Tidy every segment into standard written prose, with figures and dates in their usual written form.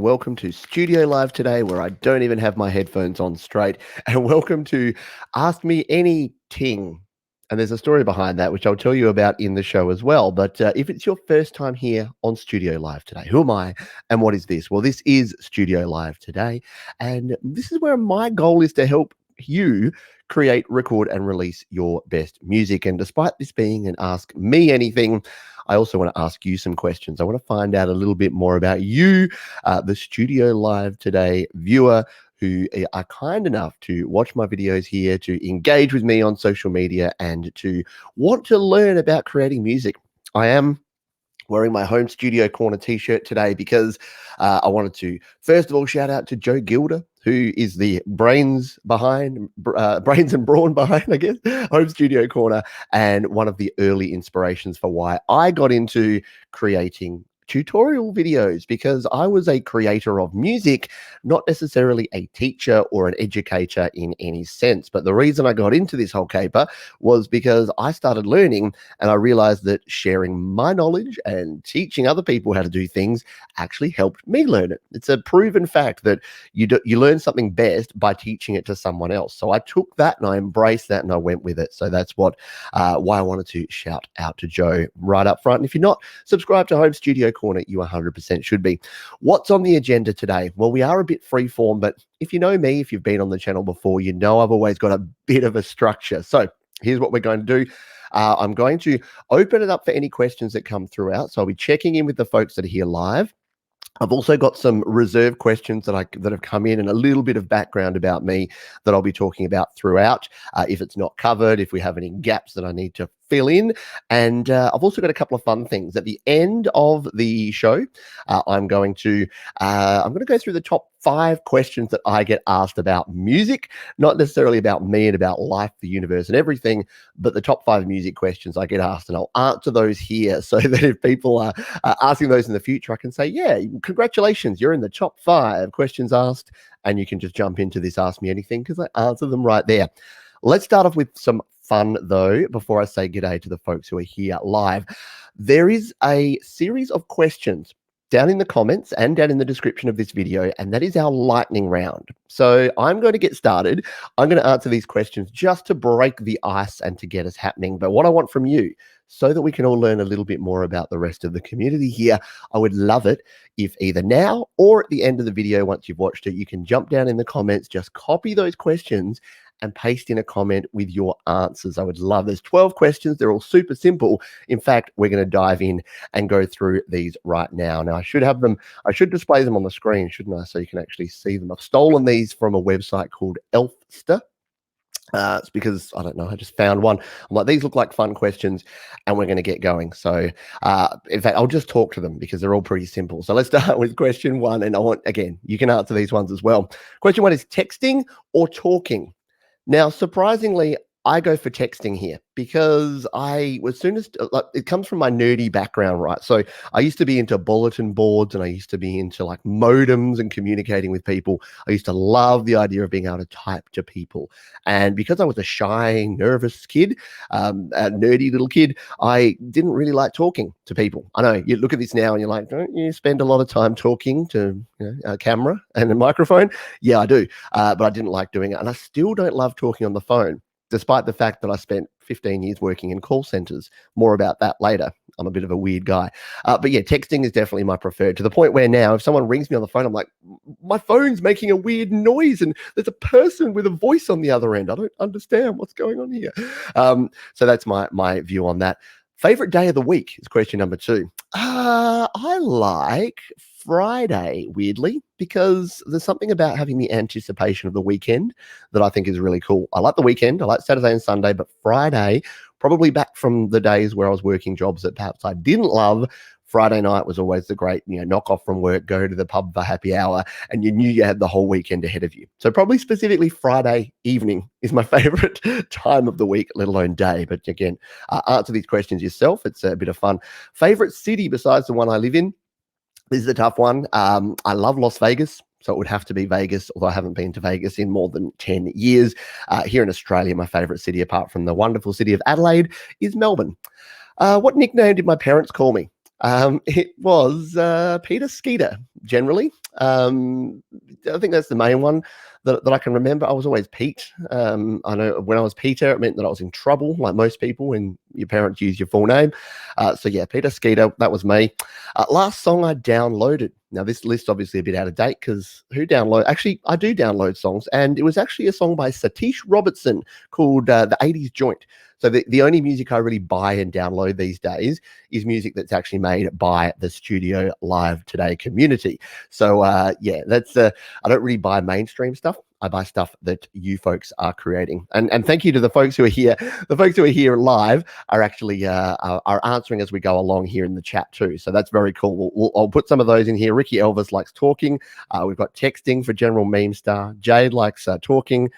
and welcome to Studio Live today, where I don't even have my headphones on straight. And welcome to Ask Me Anything. And there's a story behind that, which I'll tell you about in the show as well. But if it's your first time here on Studio Live today, who am I and what is this? Well, this is Studio Live today. And this is where my goal is to help you create, record, and release your best music. And despite this being an Ask Me Anything, I also want to ask you some questions. I want to find out a little bit more about you, the Studio Live today viewer, who are kind enough to watch my videos here, to engage with me on social media, and to want to learn about creating music. I am wearing my home studio corner t-shirt today because I wanted to first of all shout out to Joe Gilder, who is the brains and brawn behind, I guess, home studio corner, and one of the early inspirations for why I got into creating tutorial videos, because I was a creator of music, not necessarily a teacher or an educator in any sense. But the reason I got into this whole caper was because I started learning and I realized that sharing my knowledge and teaching other people how to do things actually helped me learn it. It's a proven fact that you learn something best by teaching it to someone else. So I took that and I embraced that and I went with it. So that's why I wanted to shout out to Joe right up front. And if you're not subscribed to Home Studio Corner, you 100% should be. What's on the agenda today? Well, we are a bit freeform, but if you know me, if you've been on the channel before, you know I've always got a bit of a structure. So here's what we're going to do. I'm going to open it up for any questions that come throughout. So I'll be checking in with the folks that are here live. I've also got some reserved questions that have come in, and a little bit of background about me that I'll be talking about throughout. If it's not covered, if we have any gaps that I need to fill in. And I've also got a couple of fun things. At the end of the show, I'm going to go through the top 5 questions that I get asked about music, not necessarily about me and about life, the universe, and everything, but the top 5 music questions I get asked, and I'll answer those here so that if people are asking those in the future, I can say, yeah, congratulations, you're in the top 5 questions asked, and you can just jump into this Ask Me Anything because I answer them right there. Let's start off with some fun, though, before I say g'day to the folks who are here live. There is a series of questions down in the comments and down in the description of this video, and that is our lightning round. So I'm going to get started. I'm going to answer these questions just to break the ice and to get us happening. But what I want from you, so that we can all learn a little bit more about the rest of the community here, I would love it if either now or at the end of the video, once you've watched it, you can jump down in the comments, just copy those questions and paste in a comment with your answers. I would love. There's 12 questions. They're all super simple. In fact, we're going to dive in and go through these right now. Now, I should display them on the screen, shouldn't I? So you can actually see them. I've stolen these from a website called Elfster. It's because, I don't know, I just found one. I'm like, these look like fun questions, and we're going to get going. So, in fact, I'll just talk to them because they're all pretty simple. So let's start with question 1. And again, you can answer these ones as well. Question 1 is texting or talking? Now, surprisingly, I go for texting here because it comes from my nerdy background, right? So I used to be into bulletin boards, and I used to be into like modems and communicating with people. I used to love the idea of being able to type to people. And because I was a shy, nervous kid, a nerdy little kid, I didn't really like talking to people. I know you look at this now and you're like, don't you spend a lot of time talking to a camera and a microphone? Yeah, I do. But I didn't like doing it. And I still don't love talking on the phone, despite the fact that I spent 15 years working in call centers. More about that later. I'm a bit of a weird guy. But yeah, texting is definitely my preferred, to the point where now if someone rings me on the phone, I'm like, my phone's making a weird noise and there's a person with a voice on the other end. I don't understand what's going on here. So that's my view on that. Favorite day of the week is question number 2. I like Friday, weirdly, because there's something about having the anticipation of the weekend that I think is really cool. I like the weekend. I like Saturday and Sunday, but Friday, probably back from the days where I was working jobs that perhaps I didn't love, Friday night was always the great, knock off from work, go to the pub for happy hour, and you knew you had the whole weekend ahead of you. So probably specifically Friday evening is my favorite time of the week, let alone day. But again, answer these questions yourself. It's a bit of fun. Favorite city besides the one I live in? This is a tough one. I love Las Vegas, so it would have to be Vegas, although I haven't been to Vegas in more than 10 years. Here in Australia, my favorite city, apart from the wonderful city of Adelaide, is Melbourne. What nickname did my parents call me? It was Peter Skeeter, generally. I think that's the main one that I can remember. I was always Pete. I know when I was Peter, it meant that I was in trouble, like most people when your parents use your full name. So yeah, Peter Skeeter, that was me. Last song I downloaded. Now this list obviously a bit out of date because who download? Actually, I do download songs, and it was actually a song by Satish Robertson called "The '80s Joint." So the only music I really buy and download these days is music that's actually made by the Studio Live Today community. So yeah, that's I don't really buy mainstream stuff. I buy stuff that you folks are creating. And thank you to the folks who are here. The folks who are here live are actually are answering as we go along here in the chat too. So that's very cool. I'll put some of those in here. Ricky Elvis likes talking. We've got texting for General Meme Star. Jade likes talking.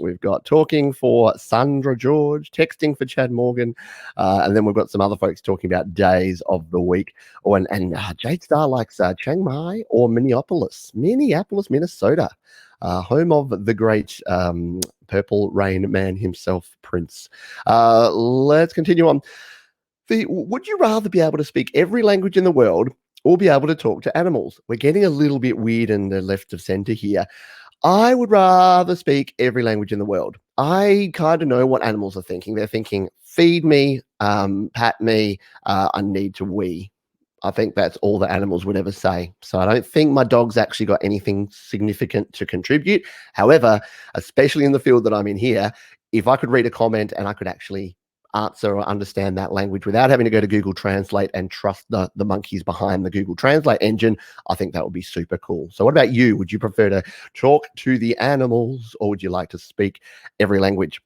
We've got talking for Sandra George, texting for Chad Morgan, and then we've got some other folks talking about days of the week. Oh, and Jade Star likes Chiang Mai or Minneapolis, Minnesota, home of the great Purple Rain man himself, Prince. Let's continue on. Would you rather be able to speak every language in the world or be able to talk to animals? We're getting a little bit weird in the left of center here. I would rather speak every language in the world. I kind of know what animals are thinking. They're thinking, feed me, pat me, I need to wee. I think that's all the animals would ever say. So I don't think my dog's actually got anything significant to contribute. However, especially in the field that I'm in here, if I could read a comment and I could actually answer or understand that language without having to go to Google Translate and trust the monkeys behind the Google Translate engine, I think that would be super cool. So what about you? Would you prefer to talk to the animals or would you like to speak every language?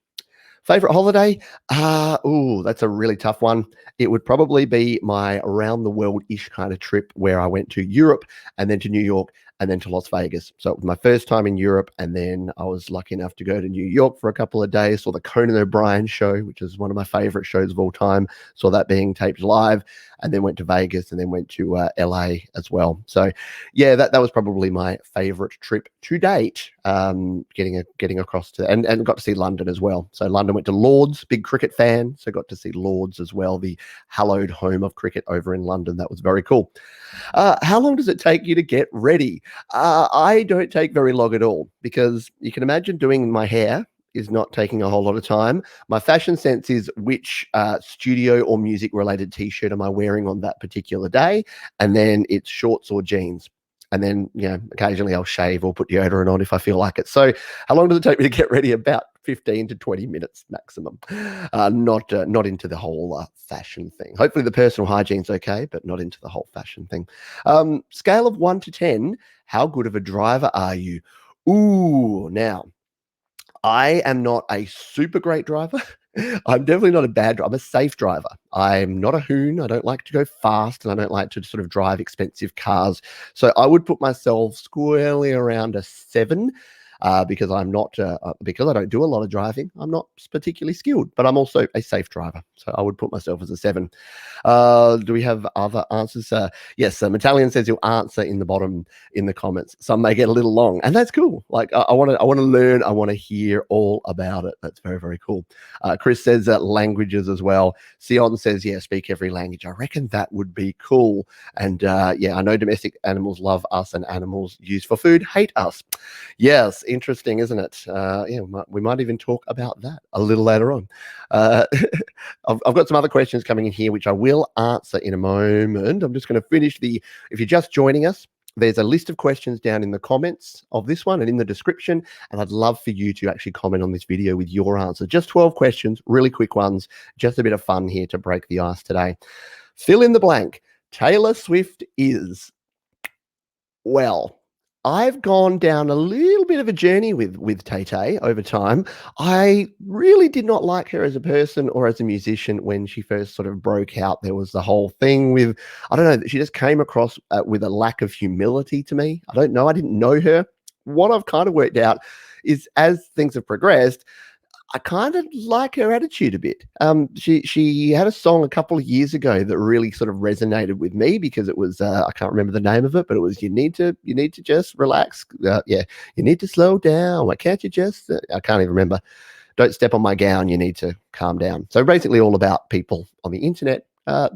Favorite holiday? That's a really tough one. It would probably be my around the world-ish kind of trip where I went to Europe and then to New York and then to Las Vegas. So it was my first time in Europe, and then I was lucky enough to go to New York for a couple of days, saw the Conan O'Brien show, which is one of my favorite shows of all time, saw that being taped live, and then went to Vegas and then went to LA as well. So yeah, that was probably my favorite trip to date, getting across to, and got to see London as well. So London, went to Lord's, big cricket fan, so got to see Lord's as well, the hallowed home of cricket over in London. That was very cool. How long does it take you to get ready? I don't take very long at all because you can imagine doing my hair is not taking a whole lot of time. My fashion sense is which studio or music related t-shirt am I wearing on that particular day, and then it's shorts or jeans. And then, occasionally I'll shave or put deodorant on if I feel like it. So how long does it take me to get ready? About 15 to 20 minutes maximum. Not into the whole fashion thing. Hopefully the personal hygiene's okay, but not into the whole fashion thing. Scale of 1 to 10, how good of a driver are you? Ooh, now, I am not a super great driver. I'm definitely not a bad driver. I'm a safe driver. I'm not a hoon. I don't like to go fast and I don't like to sort of drive expensive cars. So I would put myself squarely around a 7. Because I'm not because I don't do a lot of driving. I'm not particularly skilled, but I'm also a safe driver. So I would put myself as a 7. Do we have other answers? Yes, Metallian says he'll answer in the bottom in the comments. Some may get a little long, and that's cool. Like I want to learn. I want to hear all about it. That's very, very cool. Chris says languages as well. Sion says, yeah, speak every language. I reckon that would be cool. And yeah, I know domestic animals love us and animals used for food hate us. Yes, interesting, isn't it? Yeah, we might even talk about that a little later on. I've got some other questions coming in here, which I will answer in a moment. I'm just going to finish if you're just joining us, there's a list of questions down in the comments of this one and in the description, and I'd love for you to actually comment on this video with your answer. Just 12 questions, really quick ones, just a bit of fun here to break the ice today. Fill in the blank. Taylor Swift is, well, I've gone down a little bit of a journey with Tay-Tay over time. I really did not like her as a person or as a musician when she first sort of broke out. There was the whole thing with, I don't know, she just came across with a lack of humility to me. I don't know. I didn't know her. What I've kind of worked out is as things have progressed, I kind of like her attitude a bit. She had a song a couple of years ago that really sort of resonated with me because it was I can't remember the name of it, but it was you need to just relax. Yeah, you need to slow down. Why can't you just? I can't even remember. Don't step on my gown. You need to calm down. So basically, all about people on the internet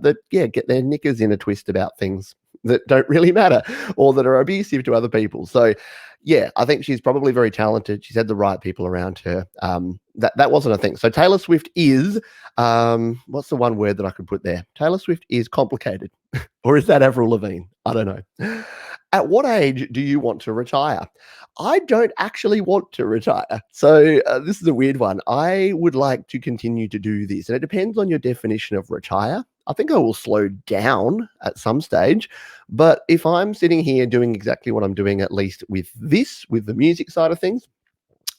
that, yeah, get their knickers in a twist about things that don't really matter or that are abusive to other people. So, yeah, I think she's probably very talented. She's had the right people around her. That wasn't a thing. So Taylor Swift is, what's the one word that I could put there? Taylor Swift is complicated. Or is that Avril Lavigne? I don't know. At what age do you want to retire? I don't actually want to retire. So this is a weird one. I would like to continue to do this. And it depends on your definition of retire. I think I will slow down at some stage. But if I'm sitting here doing exactly what I'm doing, at least with this, with the music side of things,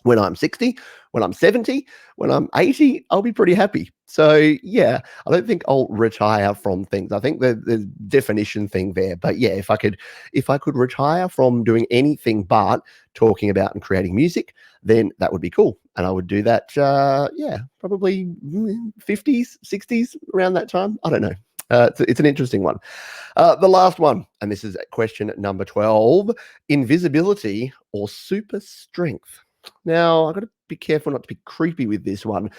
when I'm 60, when I'm 70, when I'm 80, I'll be pretty happy. So yeah, I don't think I'll retire from things. I think the definition thing there. But yeah, if I could retire from doing anything but talking about and creating music, then that would be cool. And I would do that, yeah, probably 50s, 60s, around that time. I don't know. It's an interesting one. The last one, and this is question number 12, invisibility or super strength? Now, I've got to be careful not to be creepy with this one.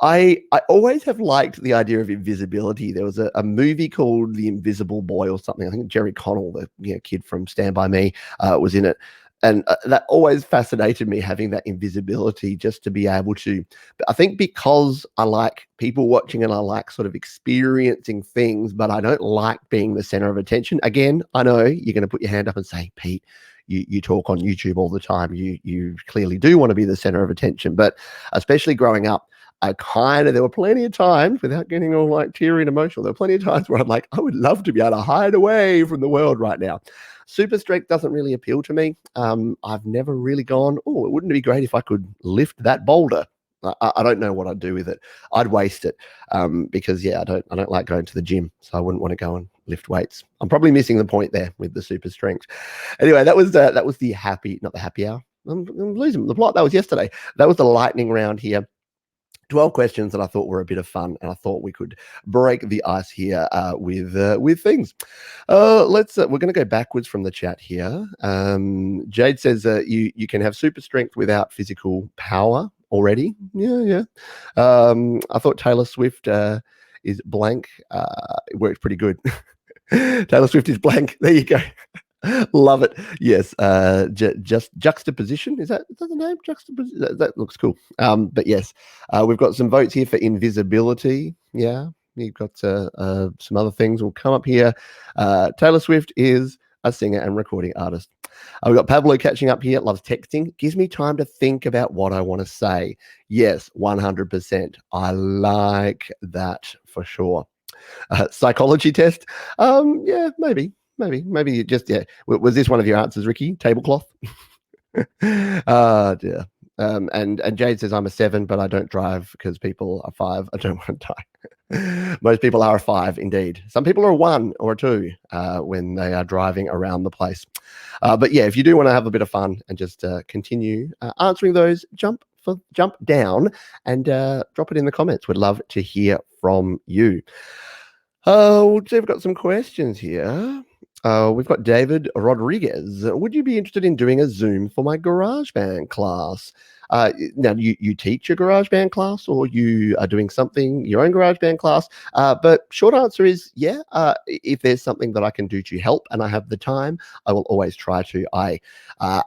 I always have liked the idea of invisibility. There was a movie called The Invisible Boy or something. I think Jerry Connell, the kid from Stand By Me, was in it. And that always fascinated me, having that invisibility, just to be able to, I think because I like people watching and I like sort of experiencing things, but I don't like being the center of attention. Again, I know you're going to put your hand up and say, Pete, you talk on YouTube all the time. You clearly do want to be the center of attention, but especially growing up, there were plenty of times, without getting all like teary and emotional, there were plenty of times where I'm like, I would love to be able to hide away from the world right now. Super strength doesn't really appeal to me. I've never really gone, oh, it wouldn't it be great if I could lift that boulder? I don't know what I'd do with it. I'd waste it because, yeah, I don't like going to the gym, so I wouldn't want to go and lift weights. I'm probably missing the point there with the super strength. Anyway, that was the not the happy hour. I'm losing the plot. That was yesterday. That was the lightning round here. 12 questions that I thought were a bit of fun, and I thought we could break the ice here with things. We're going to go backwards from the chat here. Jade says you can have super strength without physical power already. Yeah. I thought Taylor Swift is blank. It works pretty good. Taylor Swift is blank. There you go. Love it. Yes. Just juxtaposition. Is that the name? Juxtaposition. That looks cool. But yes, we've got some votes here for invisibility. Yeah. You've got some other things will come up here. Taylor Swift is a singer and recording artist. We've got Pablo catching up here. Loves texting. Gives me time to think about what I want to say. Yes, 100%. I like that for sure. Psychology test. Yeah, maybe you just, yeah. Was this one of your answers, Ricky? Tablecloth? Dear. And Jade says, I'm a 7, but I don't drive because people are 5. I don't want to die. Most people are a 5, indeed. Some people are a 1 or a 2 when they are driving around the place. But yeah, if you do want to have a bit of fun and just continue answering those, jump down and drop it in the comments. We'd love to hear from you. We've got some questions here. We've got David Rodriguez. Would you be interested in doing a Zoom for my GarageBand class? Now, you teach a GarageBand class, or you are doing something, your own GarageBand class? But short answer is, yeah, if there's something that I can do to help and I have the time, I will always try to. I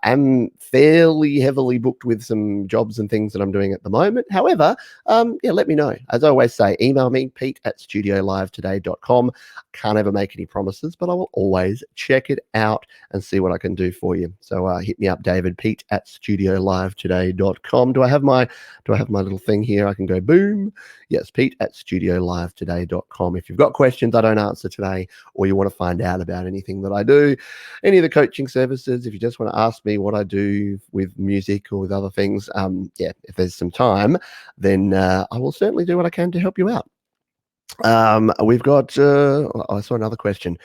am fairly heavily booked with some jobs and things that I'm doing at the moment. However, yeah, let me know. As I always say, email me, pete@studiolivetoday.com. Can't ever make any promises, but I will always check it out and see what I can do for you. So hit me up, David, pete@studiolivetoday.com. Do I have my little thing here? I can go boom. Yes, pete@studiolivetoday.com. If you've got questions I don't answer today, or you want to find out about anything that I do, any of the coaching services, if you just want to ask me what I do with music or with other things, yeah, if there's some time, then I will certainly do what I can to help you out. We've got I saw another question.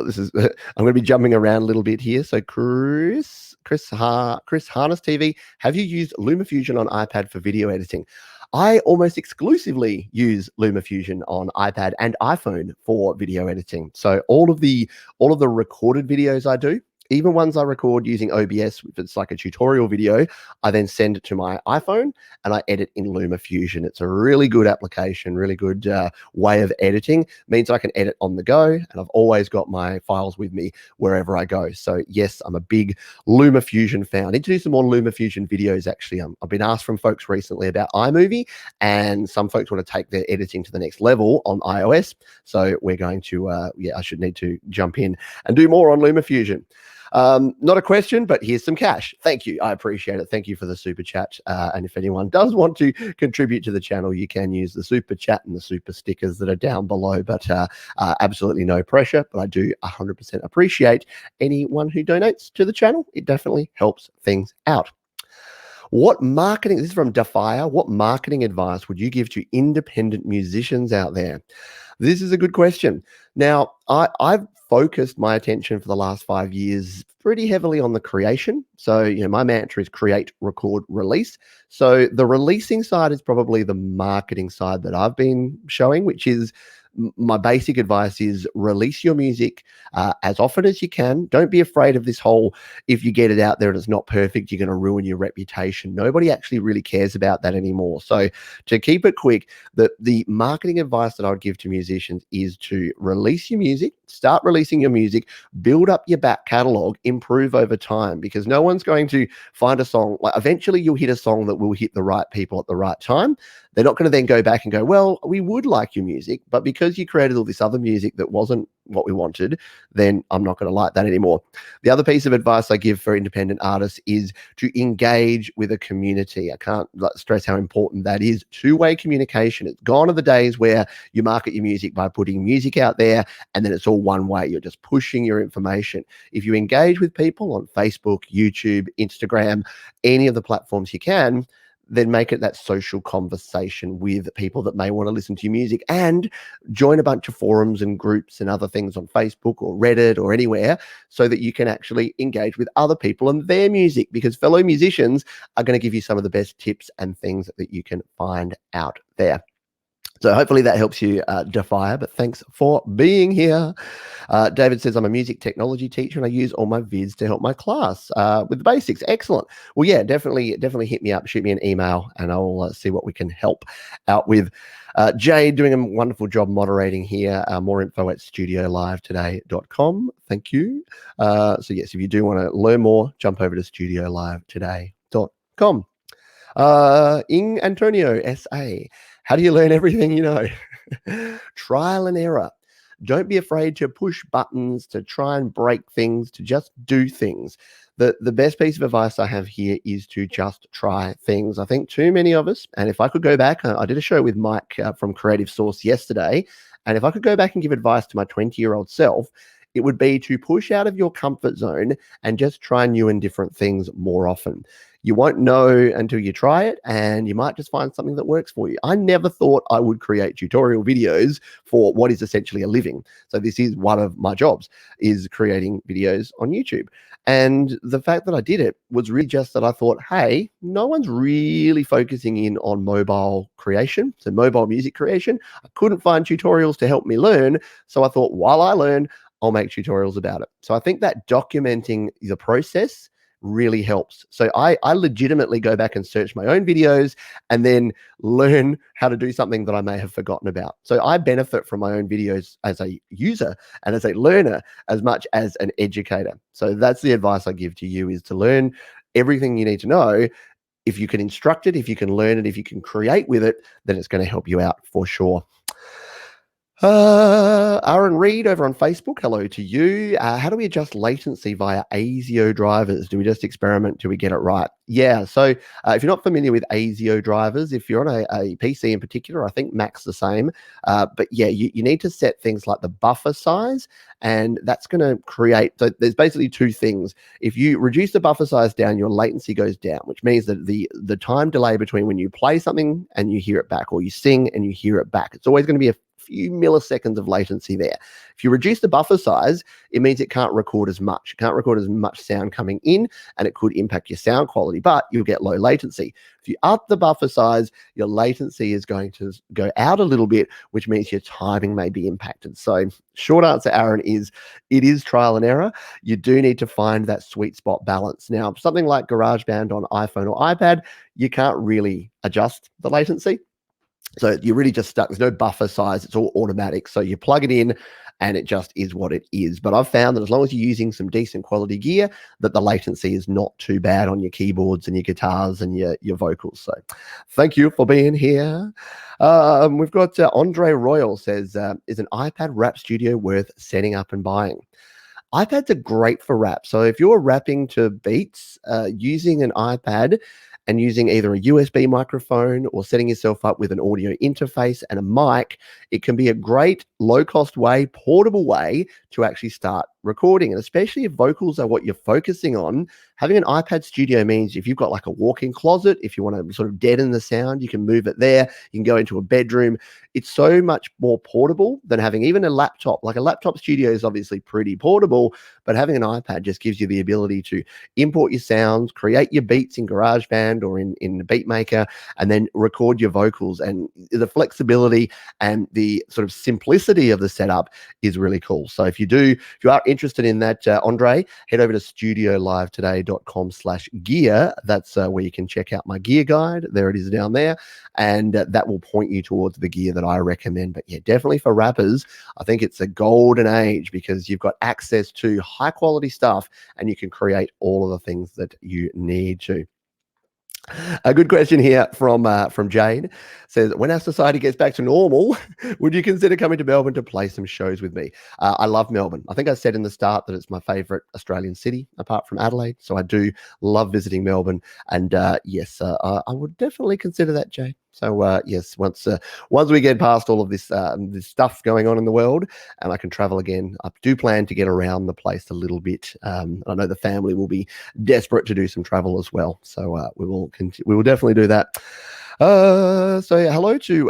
This is I'm going to be jumping around a little bit here. So Chris Harness TV, have you used Luma Fusion on iPad for video editing? I almost exclusively use Luma Fusion on iPad and iPhone for video editing. So all of the recorded videos I do even ones I record using OBS, if it's like a tutorial video, I then send it to my iPhone and I edit in Luma Fusion. It's a really good application, really good way of editing. Means I can edit on the go, and I've always got my files with me wherever I go. So yes, I'm a big Luma Fusion fan. I need to do some more Luma Fusion videos, actually. I've been asked from folks recently about iMovie, and some folks want to take their editing to the next level on iOS. So we're going to, I should need to jump in and do more on Luma Fusion. Not a question, but here's some cash. Thank you. I appreciate it. Thank you for the super chat. And if anyone does want to contribute to the channel, you can use the super chat and the super stickers that are down below, but absolutely no pressure. But I do 100% appreciate anyone who donates to the channel. It definitely helps things out. This is from Defier, what marketing advice would you give to independent musicians out there? This is a good question. Now, I've focused my attention for the last 5 years pretty heavily on the creation. So, my mantra is create, record, release. So the releasing side is probably the marketing side that I've been showing, which is my basic advice is release your music as often as you can. Don't be afraid of this whole, if you get it out there and it's not perfect, you're going to ruin your reputation. Nobody actually really cares about that anymore. So to keep it quick, the marketing advice that I would give to musicians is to release your music, start releasing your music, build up your back catalog, improve over time, because no one's going to find a song. Like, eventually you'll hit a song that will hit the right people at the right time. They're not going to then go back and go, well, we would like your music, but because you created all this other music that wasn't what we wanted, then I'm not going to like that anymore. The other piece of advice I give for independent artists is to engage with a community. I can't stress how important that is. Two-way communication. It's gone are the days where you market your music by putting music out there and then it's all one way. You're just pushing your information. If you engage with people on Facebook, YouTube, Instagram, any of the platforms you can, then make it that social conversation with people that may want to listen to your music, and join a bunch of forums and groups and other things on Facebook or Reddit or anywhere, so that you can actually engage with other people and their music, because fellow musicians are going to give you some of the best tips and things that you can find out there. So hopefully that helps you, Defier, but thanks for being here. David says, I'm a music technology teacher and I use all my vids to help my class with the basics. Excellent. Well, yeah, definitely hit me up, shoot me an email, and I'll see what we can help out with. Jade doing a wonderful job moderating here. More info at studiolivetoday.com. Thank you. So yes, if you do want to learn more, jump over to studiolivetoday.com. Ing Antonio SA, how do you learn everything you know? Trial and error. Don't be afraid to push buttons, to try and break things, to just do things. The best piece of advice I have here is to just try things. I think too many of us, and if I could go back, I did a show with Mike from Creative Source yesterday, and if I could go back and give advice to my 20-year-old self, it would be to push out of your comfort zone and just try new and different things more often. You won't know until you try it, and you might just find something that works for you. I never thought I would create tutorial videos for what is essentially a living. So this is one of my jobs, is creating videos on YouTube. And the fact that I did it was really just that I thought, hey, no one's really focusing in on mobile creation, so mobile music creation. I couldn't find tutorials to help me learn. So I thought, while I learn, I'll make tutorials about it. So I think that documenting the process really helps. So I legitimately go back and search my own videos and then learn how to do something that I may have forgotten about. So I benefit from my own videos as a user and as a learner as much as an educator. So that's the advice I give to you, is to learn everything you need to know. If you can instruct it, if you can learn it, if you can create with it, then it's going to help you out for sure. Aaron Reed over on Facebook, hello to you. How do we adjust latency via ASIO drivers? Do we just experiment till we get it right? Yeah, so if you're not familiar with ASIO drivers, if you're on a PC in particular, I think Mac's the same. But yeah, you need to set things like the buffer size, and that's going to create, so there's basically two things. If you reduce the buffer size down, your latency goes down, which means that the time delay between when you play something and you hear it back, or you sing and you hear it back, it's always going to be a few milliseconds of latency there. If you reduce the buffer size, it means it can't record as much. It can't record as much sound coming in, and it could impact your sound quality, but you'll get low latency. If you up the buffer size, your latency is going to go out a little bit, which means your timing may be impacted. So short answer, Aaron, is it is trial and error. You do need to find that sweet spot balance. Now, something like GarageBand on iPhone or iPad, you can't really adjust the latency. So you're really just stuck. There's no buffer size. It's all automatic. So you plug it in and it just is what it is. But I've found that as long as you're using some decent quality gear, that the latency is not too bad on your keyboards and your guitars and your vocals. So thank you for being here. We've got Andre Royal says, is an iPad rap studio worth setting up and buying? iPads are great for rap. So if you're rapping to beats, using an iPad and using either a USB microphone or setting yourself up with an audio interface and a mic, it can be a great low-cost way, portable way to actually start recording. And especially if vocals are what you're focusing on, having an iPad studio means if you've got like a walk-in closet, if you want to sort of deaden the sound, you can move it there. You can go into a bedroom. It's so much more portable than having even a laptop. Like a laptop studio is obviously pretty portable, but having an iPad just gives you the ability to import your sounds, create your beats in GarageBand or in the Beat Maker, and then record your vocals. And the flexibility and the sort of simplicity of the setup is really cool. So if you are interested in that, Andre, head over to studiolivetoday.com/gear. That's where you can check out my gear guide. There it is down there. And that will point you towards the gear that I recommend. But yeah, definitely for rappers, I think it's a golden age because you've got access to high quality stuff and you can create all of the things that you need to. A good question here from Jade says, when our society gets back to normal, would you consider coming to Melbourne to play some shows with me? I love Melbourne. I think I said in the start that it's my favorite Australian city apart from Adelaide. So I do love visiting Melbourne. And yes, I would definitely consider that, Jade. So yes, once we get past all of this stuff going on in the world and I can travel again, I do plan to get around the place a little bit. I know the family will be desperate to do some travel as well. So we will definitely do that. So yeah, hello to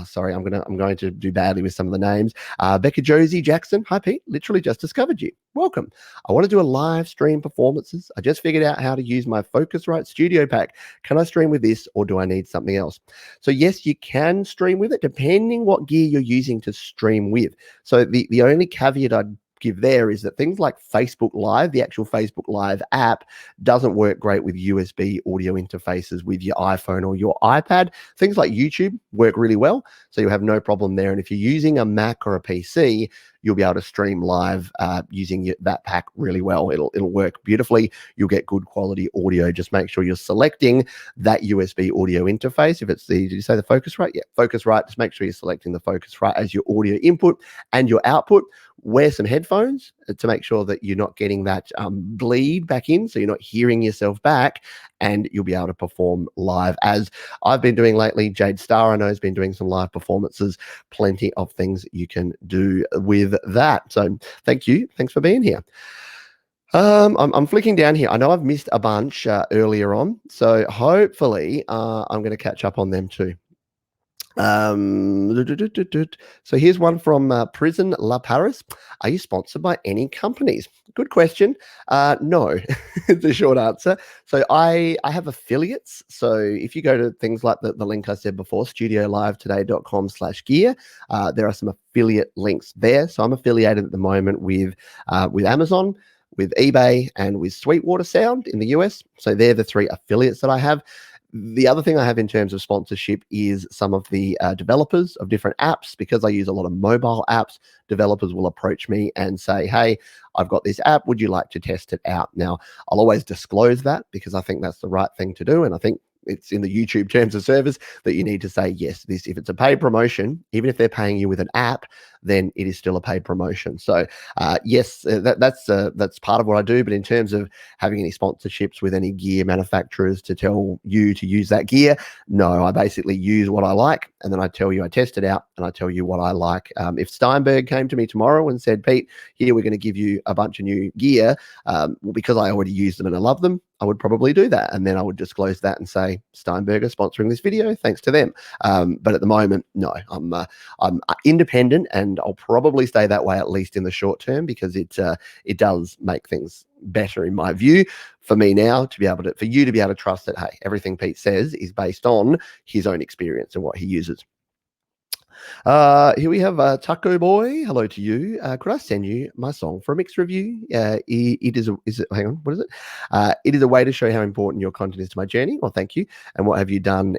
sorry, I'm going to do badly with some of the names. Becca Josie Jackson, hi Pete, literally just discovered you. Welcome. I want to do a live stream performances. I just figured out how to use my Focusrite Studio Pack. Can I stream with this or do I need something else? So yes, you can stream with it depending what gear you're using to stream with. So the only caveat I'd give there is that things like Facebook Live, the actual Facebook Live app, doesn't work great with USB audio interfaces with your iPhone or your iPad. Things like YouTube work really well, so you'll have no problem there. And if you're using a Mac or a PC, you'll be able to stream live using that pack really well. It'll work beautifully. You'll get good quality audio. Just make sure you're selecting that USB audio interface. If it's did you say the Focusrite? Yeah, Focusrite. Just make sure you're selecting the Focusrite as your audio input and your output. Wear some headphones to make sure that you're not getting that bleed back in, so you're not hearing yourself back, and you'll be able to perform live as I've been doing lately. Jade Starr, I know, has been doing some live performances. Plenty of things you can do with that. So thank you. Thanks for being here. I'm flicking down here. I know I've missed a bunch earlier on, so hopefully I'm going to catch up on them too. So here's one from Prison La Paris. Are you sponsored by any companies? Good question. No, it's a short answer. So I have affiliates. So if you go to things like the link I said before, studiolivetoday.com/gear, there are some affiliate links there. So I'm affiliated at the moment with Amazon, with eBay, and with Sweetwater Sound in the US. So they're the three affiliates that I have. The other thing I have in terms of sponsorship is some of the developers of different apps. Because I use a lot of mobile apps, developers will approach me and say, hey, I've got this app. Would you like to test it out? Now, I'll always disclose that because I think that's the right thing to do. And I think it's in the YouTube terms of service that you need to say, yes, if it's a paid promotion, even if they're paying you with an app, then it is still a paid promotion. So yes, that's part of what I do. But in terms of having any sponsorships with any gear manufacturers to tell you to use that gear, no, I basically use what I like, and then I tell you, I test it out, and I tell you what I like. If Steinberg came to me tomorrow and said, Pete, here, we're going to give you a bunch of new gear, well, because I already use them and I love them, I would probably do that. And then I would disclose that and say, Steinberg are sponsoring this video, thanks to them. But at the moment, no, I'm independent, and I'll probably stay that way, at least in the short term, because it does make things better in my view for me now to be able to, for you to be able to trust that, hey, everything Pete says is based on his own experience and what he uses. Here we have Taco Boy. Hello to you. Could I send you my song for a mixed review? It is hang on, what is it? It is a way to show how important your content is to my journey. Well, thank you. And what have you done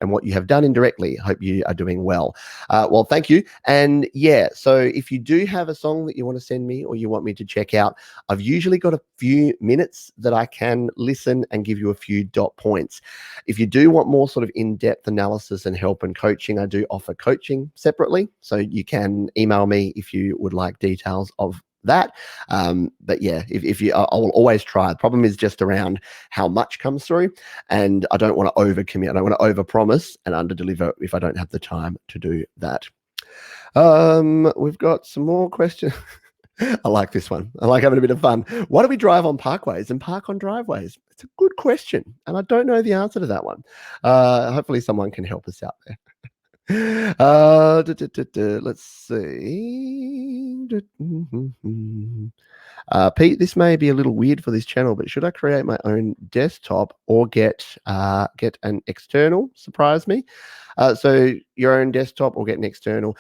what you have done indirectly? Hope you are doing well. Well, thank you. And yeah, so if you do have a song that you want to send me or you want me to check out, I've usually got a few minutes that I can listen and give you a few dot points. If you do want more sort of in-depth analysis and help and coaching, I do offer coaching separately, so you can email me if you would like details of that. But yeah, if you, I will always try. The problem is just around how much comes through, and I don't want to overcommit. I don't want to overpromise and underdeliver if I don't have the time to do that. We've got some more questions. I like this one. I like having a bit of fun. Why do we drive on parkways and park on driveways? It's a good question, and I don't know the answer to that one. Hopefully someone can help us out there. Let's see. Pete, this may be a little weird for this channel, but should I create my own desktop or get an external? Surprise me. So your own desktop or get an external.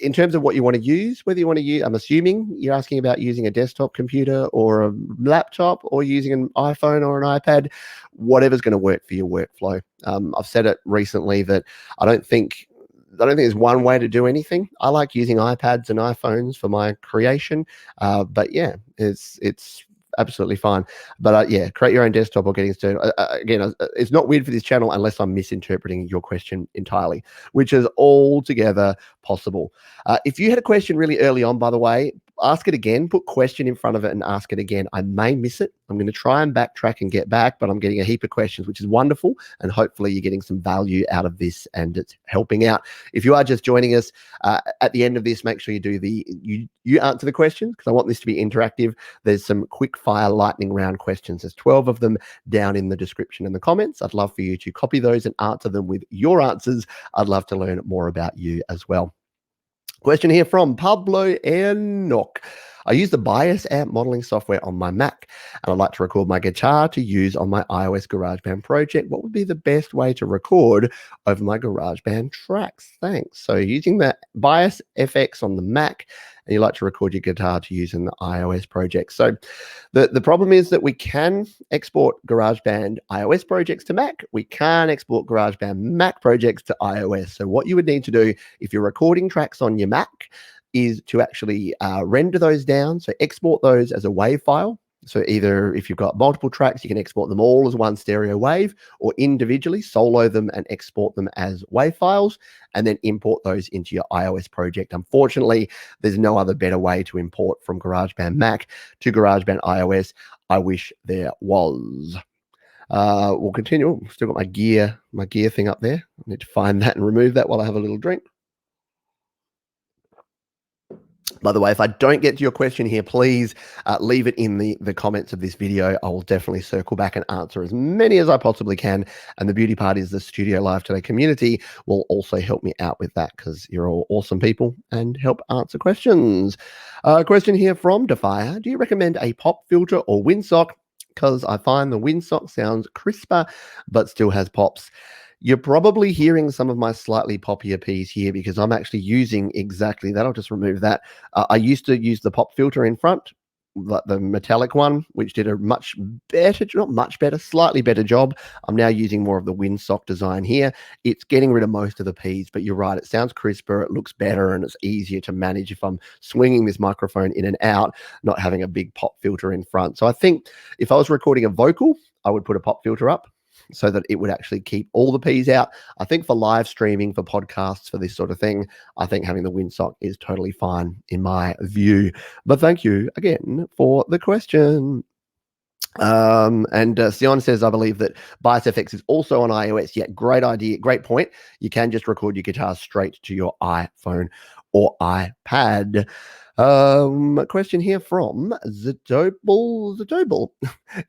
In terms of what you want to use, whether you want to use, I'm assuming you're asking about using a desktop computer or a laptop or using an iPhone or an iPad, whatever's going to work for your workflow. I've said it recently that I don't think there's one way to do anything. I like using iPads and iPhones for my creation, but yeah, it's absolutely fine. But yeah, create your own desktop or getting started. Again, it's not weird for this channel unless I'm misinterpreting your question entirely, which is altogether possible. If you had a question really early on, by the way, ask it again, put question in front of it and ask it again. I may miss it. I'm going to try and backtrack and get back, but I'm getting a heap of questions, which is wonderful. And hopefully you're getting some value out of this and it's helping out. If you are just joining us at the end of this, make sure you do you answer the questions, because I want this to be interactive. There's some quick fire lightning round questions. There's 12 of them down in the description and the comments. I'd love for you to copy those and answer them with your answers. I'd love to learn more about you as well. Question here from Pablo Enoch. I use the Bias amp modeling software on my Mac, and I'd like to record my guitar to use on my iOS GarageBand project. What would be the best way to record over my GarageBand tracks? Thanks. So using the Bias FX on the Mac, and you like to record your guitar to use in the iOS project. So the problem is that we can export GarageBand iOS projects to Mac. We can't export GarageBand Mac projects to iOS. So what you would need to do if you're recording tracks on your Mac is to actually render those down. So export those as a WAV file. So either if you've got multiple tracks, you can export them all as one stereo wave, or individually solo them and export them as WAV files, and then import those into your iOS project. Unfortunately, there's no other better way to import from GarageBand Mac to GarageBand iOS. I wish there was. We'll continue. Still got my gear thing up there. I need to find that and remove that while I have a little drink. By the way, if I don't get to your question here, please leave it in the comments of this video. I will definitely circle back and answer as many as I possibly can. And the beauty part is the Studio Live Today community will also help me out with that, because you're all awesome people and help answer questions. Question here from Defier. Do you recommend a pop filter or windsock? Because I find the windsock sounds crisper but still has pops. You're probably hearing some of my slightly poppier P's here because I'm actually using exactly that. I'll just remove that. I used to use the pop filter in front, the metallic one, which did a much better, not much better, slightly better job. I'm now using more of the windsock design here. It's getting rid of most of the P's, but you're right. It sounds crisper, it looks better, and it's easier to manage if I'm swinging this microphone in and out, not having a big pop filter in front. So I think if I was recording a vocal, I would put a pop filter up. so that it would actually keep all the P's out. I think for live streaming, for podcasts, for this sort of thing, I think having the windsock is totally fine in my view. But thank you again for the question. And Sion says, I believe that Bias FX is also on iOS. Yeah, great idea, great point. You can just record your guitar straight to your iPhone or iPad. A question here from Zatoble.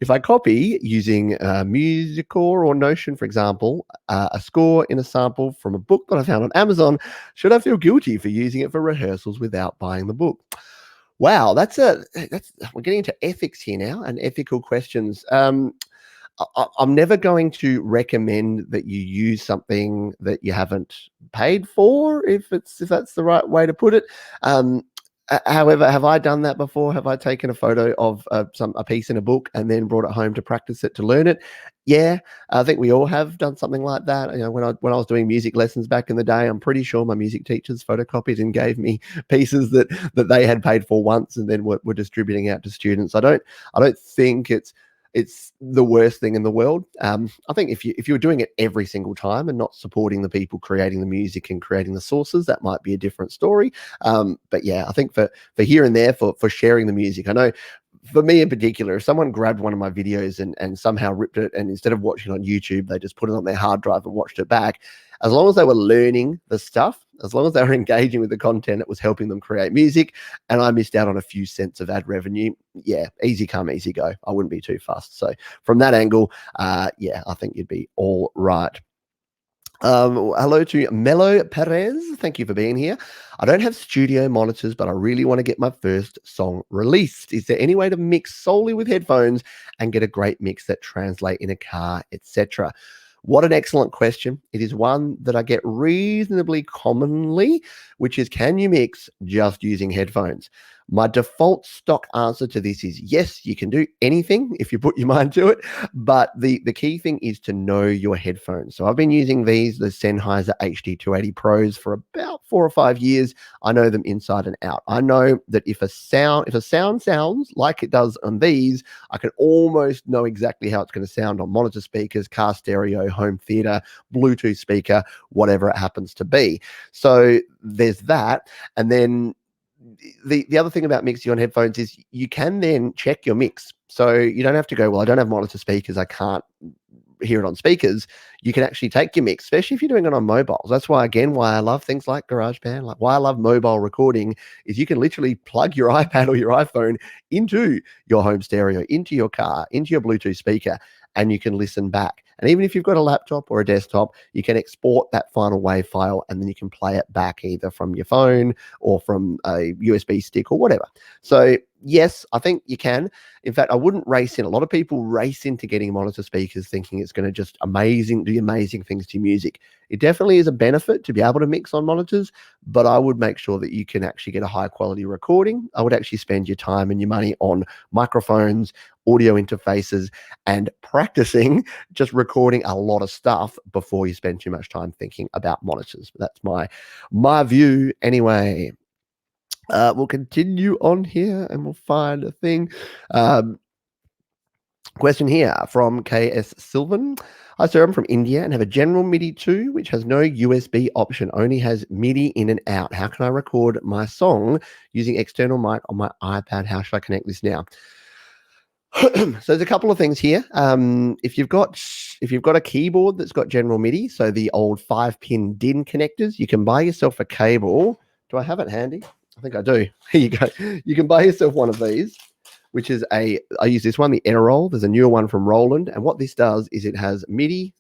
If I copy using Musicore or Notion, for example, a score in a sample from a book that I found on Amazon, should I feel guilty for using it for rehearsals without buying the book? Wow, that's we're getting into ethics here now and ethical questions. I'm never going to recommend that you use something that you haven't paid for, if that's the right way to put it. However, have I done that before? Have I taken a photo of a piece in a book and then brought it home to practice it, to learn it? Yeah, I think we all have done something like that. You know, when I was doing music lessons back in the day, I'm pretty sure my music teachers photocopied and gave me pieces that they had paid for once and then were distributing out to students. I don't think it's the worst thing in the world. I think if you were doing it every single time and not supporting the people creating the music and creating the sources, that might be a different story. But yeah, I think for here and there, for sharing the music, I know for me in particular, if someone grabbed one of my videos and somehow ripped it, and instead of watching it on YouTube, they just put it on their hard drive and watched it back, as long as they were learning the stuff, as long as they were engaging with the content, it was helping them create music, and I missed out on a few cents of ad revenue. Yeah, easy come, easy go. I wouldn't be too fussed. So from that angle, yeah, I think you'd be all right. Hello to Melo Perez. Thank you for being here. I don't have studio monitors, but I really want to get my first song released. Is there any way to mix solely with headphones and get a great mix that translate in a car, etc.? What an excellent question. It is one that I get reasonably commonly, which is, can you mix just using headphones? My default stock answer to this is yes, you can do anything if you put your mind to it. But the key thing is to know your headphones. So I've been using the Sennheiser HD280 Pros for about 4 or 5 years. I know them inside and out. I know that if a sound sounds like it does on these, I can almost know exactly how it's going to sound on monitor speakers, car stereo, home theater, Bluetooth speaker, whatever it happens to be. So there's that. And then the other thing about mixing on headphones is you can then check your mix. So you don't have to go, well, I don't have monitor speakers, I can't hear it on speakers. You can actually take your mix, especially if you're doing it on mobiles. That's why I love things like GarageBand, like why I love mobile recording is you can literally plug your iPad or your iPhone into your home stereo, into your car, into your Bluetooth speaker, and you can listen back. And even if you've got a laptop or a desktop, you can export that final WAV file and then you can play it back either from your phone or from a USB stick or whatever. So yes, I think you can. In fact, I wouldn't race in. A lot of people race into getting monitor speakers thinking it's going to just do amazing things to your music. It definitely is a benefit to be able to mix on monitors, but I would make sure that you can actually get a high quality recording. I would actually spend your time and your money on microphones, audio interfaces, and practicing just recording a lot of stuff before you spend too much time thinking about monitors. But that's my view anyway. We'll continue on here and we'll find a thing. Question here from KS Sylvan. Hi, sir. I'm from India and have a general MIDI 2, which has no USB option, only has MIDI in and out. How can I record my song using external mic on my iPad? How should I connect this now? So there's a couple of things here. If you've got a keyboard that's got general MIDI, so the old 5-pin DIN connectors, you can buy yourself a cable. Do I have it handy? I think I do. Here you go. You can buy yourself one of these, which is I use this one, the Airroll. There's a newer one from Roland, and what this does is it has MIDI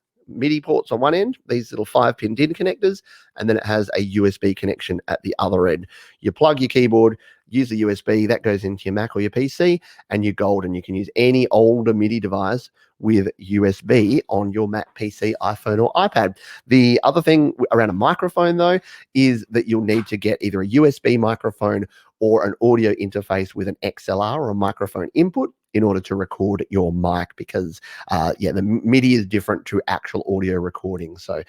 ports on one end, these little 5-pin DIN connectors, and then it has a USB connection at the other end. You plug your keyboard, use the USB, that goes into your Mac or your PC, and you're golden. You can use any older MIDI device with USB on your Mac, PC, iPhone, or iPad. The other thing around a microphone, though, is that you'll need to get either a USB microphone or an audio interface with an XLR or a microphone input. in order to record your mic, because the MIDI is different to actual audio recording. So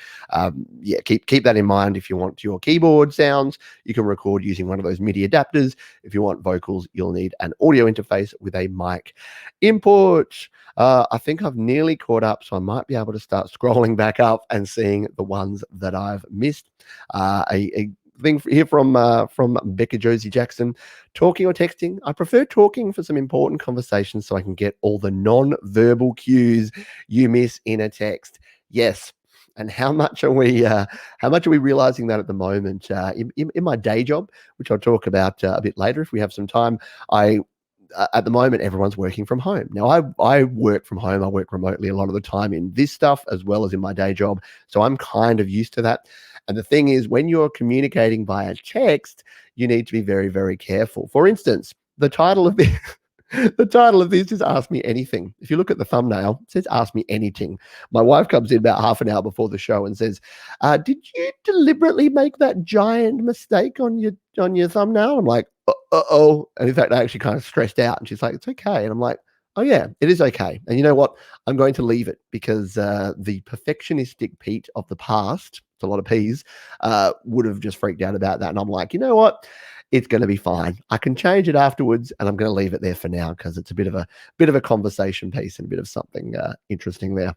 keep that in mind. If you want your keyboard sounds, you can record using one of those MIDI adapters. If you want vocals, you'll need an audio interface with a mic input. I think I've nearly caught up, so I might be able to start scrolling back up and seeing the ones that I've missed. A thing here from Becca Josie Jackson: talking or texting? I prefer talking for some important conversations so I can get all the non-verbal cues you miss in a text. Yes. And how much are we realizing that at the moment? In my day job, which I'll talk about a bit later if we have some time, at the moment, everyone's working from home. Now, I work from home. I work remotely a lot of the time in this stuff as well as in my day job. So I'm kind of used to that. And the thing is, when you're communicating via text, you need to be very, very careful. For instance, the title of this is Ask Me Anything. If you look at the thumbnail, it says Ask Me Anything. My wife comes in about half an hour before the show and says, did you deliberately make that giant mistake on your thumbnail? I'm like, uh-oh. And in fact, I actually kind of stressed out. And she's like, it's okay. And I'm like, oh yeah, it is okay. And you know what? I'm going to leave it, because the perfectionistic Pete of the past, it's a lot of P's, would have just freaked out about that. And I'm like, you know what? It's going to be fine. I can change it afterwards, and I'm going to leave it there for now because it's a bit of a conversation piece and a bit of something interesting there.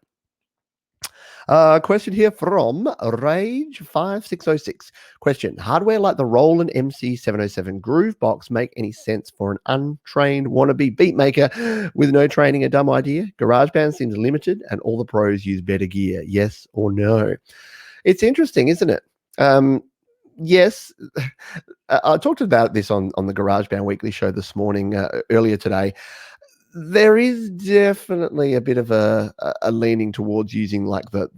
Question here from Rage5606. Question: hardware like the Roland MC707 Groovebox make any sense for an untrained wannabe beat maker with no training? A dumb idea. GarageBand seems limited and all the pros use better gear. Yes or no? It's interesting, isn't it? Yes. I talked about this on the GarageBand Weekly show this morning, earlier today. There is definitely a bit of a leaning towards using like the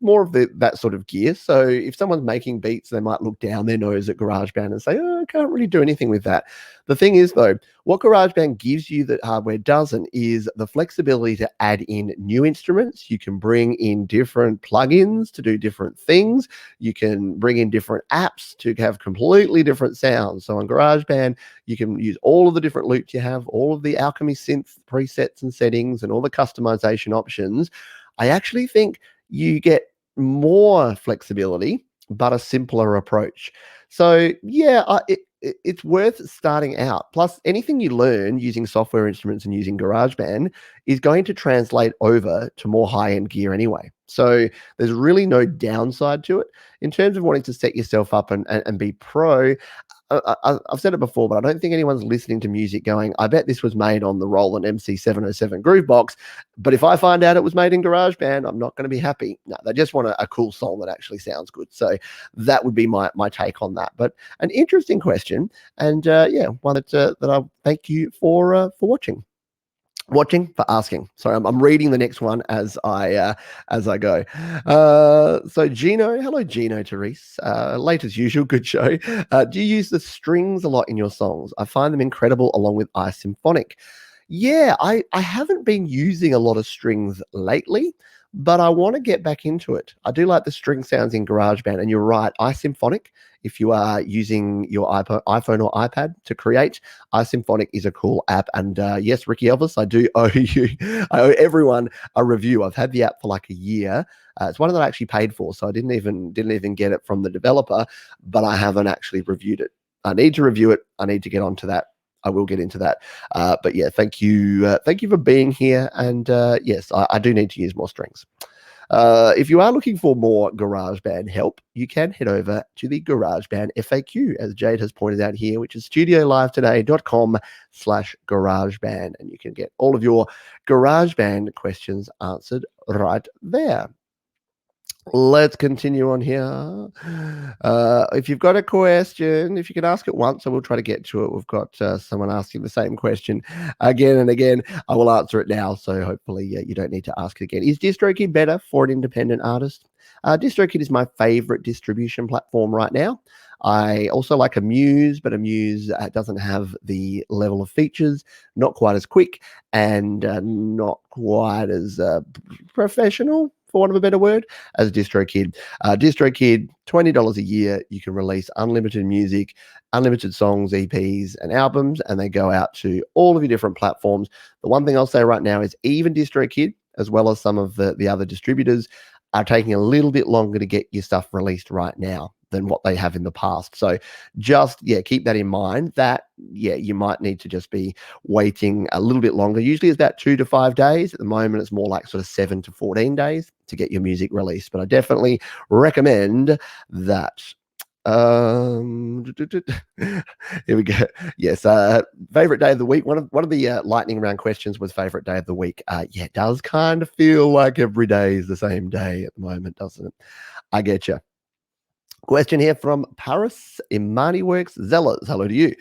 more of that sort of gear. So if someone's making beats, they might look down their nose at GarageBand and say, oh, I can't really do anything with that. The thing is, though, what GarageBand gives you that hardware doesn't is the flexibility to add in new instruments. You can bring in different plugins to do different things. You can bring in different apps to have completely different sounds. So on GarageBand, you can use all of the different loops you have, all of the Alchemy synth presets and settings, and all the customization options. I actually think you get more flexibility, but a simpler approach. So yeah, it's worth starting out. Plus, anything you learn using software instruments and using GarageBand is going to translate over to more high-end gear anyway. So there's really no downside to it. In terms of wanting to set yourself up and be pro, I've said it before, but I don't think anyone's listening to music going, I bet this was made on the Roland MC707 Groovebox, but if I find out it was made in GarageBand, I'm not going to be happy. No, they just want a cool song that actually sounds good. So that would be my take on that. But an interesting question, and one that I thank you for watching. For asking. Sorry, I'm reading the next one as I go. So Gino, hello Gino, Therese. Late as usual, good show. Do you use the strings a lot in your songs? I find them incredible along with iSymphonic. Yeah, I haven't been using a lot of strings lately, but I want to get back into it. I do like the string sounds in GarageBand, and you're right, iSymphonic, if you are using your iPhone or iPad to create, iSymphonic is a cool app. And yes, Ricky Elvis, I do owe you, I owe everyone a review. I've had the app for like a year. It's one that I actually paid for, so I didn't even get it from the developer, but I haven't actually reviewed it. I need to review it. I need to get onto that. I will get into that. But yeah, thank you for being here. And yes, I do need to use more strings. If you are looking for more GarageBand help, you can head over to the GarageBand FAQ, as Jade has pointed out here, which is studiolivetoday.com/GarageBand. And you can get all of your GarageBand questions answered right there. Let's continue on here. If you've got a question, if you can ask it once, I will try to get to it. We've got someone asking the same question again and again. I will answer it now, so hopefully you don't need to ask it again. Is DistroKid better for an independent artist? DistroKid is my favorite distribution platform right now. I also like Amuse, but Amuse doesn't have the level of features, not quite as quick, and not quite as professional. for want of a better word, as DistroKid. DistroKid, $20 a year. You can release unlimited music, unlimited songs, EPs, and albums, and they go out to all of your different platforms. The one thing I'll say right now is even DistroKid, as well as some of the other distributors, are taking a little bit longer to get your stuff released right now than what they have in the past. So just, keep that in mind that, you might need to just be waiting a little bit longer. Usually it's about 2 to 5 days. At the moment, it's more like sort of 7 to 14 days to get your music released. But I definitely recommend that. Here we go. Yes. Favorite day of the week. One of the lightning round questions was favorite day of the week. It does kind of feel like every day is the same day at the moment, doesn't it? I get you. Question here from Paris Imani Works Zealous. Hello to you.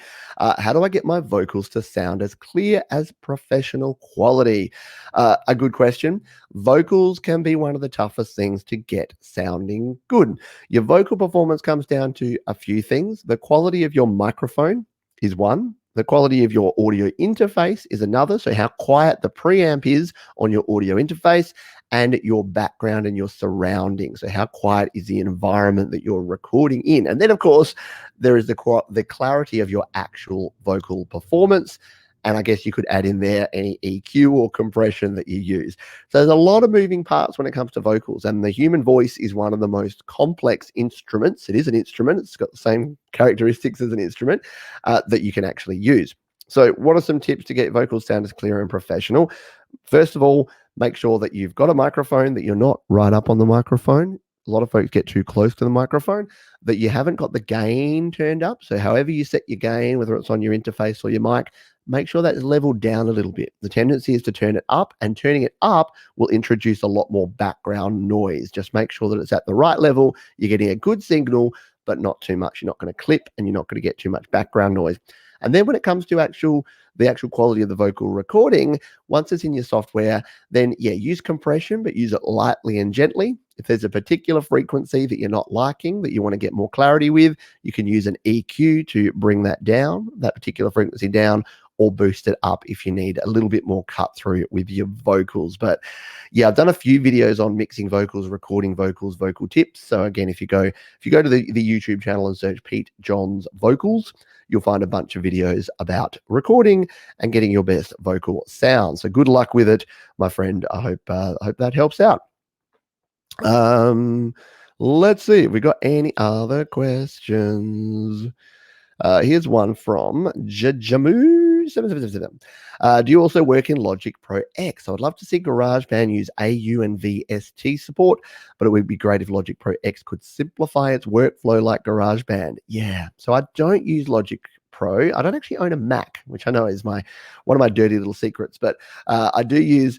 How do I get my vocals to sound as clear as professional quality? A good question. Vocals can be one of the toughest things to get sounding good. Your vocal performance comes down to a few things. The quality of your microphone is one. The quality of your audio interface is another. So how quiet the preamp is on your audio interface, and your background and your surroundings. So how quiet is the environment that you're recording in? And then, of course, there is the clarity of your actual vocal performance. And I guess you could add in there any EQ or compression that you use. So there's a lot of moving parts when it comes to vocals. And the human voice is one of the most complex instruments. It is an instrument. It's got the same characteristics as an instrument that you can actually use. So what are some tips to get vocals sound as clear and professional? First of all, make sure that you've got a microphone, that you're not right up on the microphone. A lot of folks get too close to the microphone, that you haven't got the gain turned up. So however you set your gain, whether it's on your interface or your mic, make sure that's leveled down a little bit. The tendency is to turn it up, and turning it up will introduce a lot more background noise. Just make sure that it's at the right level. You're getting a good signal, but not too much. You're not going to clip, and you're not going to get too much background noise. And then when it comes to the actual quality of the vocal recording, once it's in your software, then use compression, but use it lightly and gently. If there's a particular frequency that you're not liking, that you want to get more clarity with, you can use an EQ to bring that down, that particular frequency down, or boost it up if you need a little bit more cut through with your vocals. But I've done a few videos on mixing vocals, recording vocals, vocal tips. So again, if you go to the YouTube channel and search Pete Johns Vocals, you'll find a bunch of videos about recording and getting your best vocal sound. So good luck with it, my friend. I hope that helps out. Let's see if we got any other questions. Here's one from Jamu777. Do you also work in Logic Pro X? I would love to see GarageBand use AU and VST support, but it would be great if Logic Pro X could simplify its workflow like GarageBand. Yeah, so I don't use Logic Pro. I don't actually own a Mac, which I know is one of my dirty little secrets, but I do use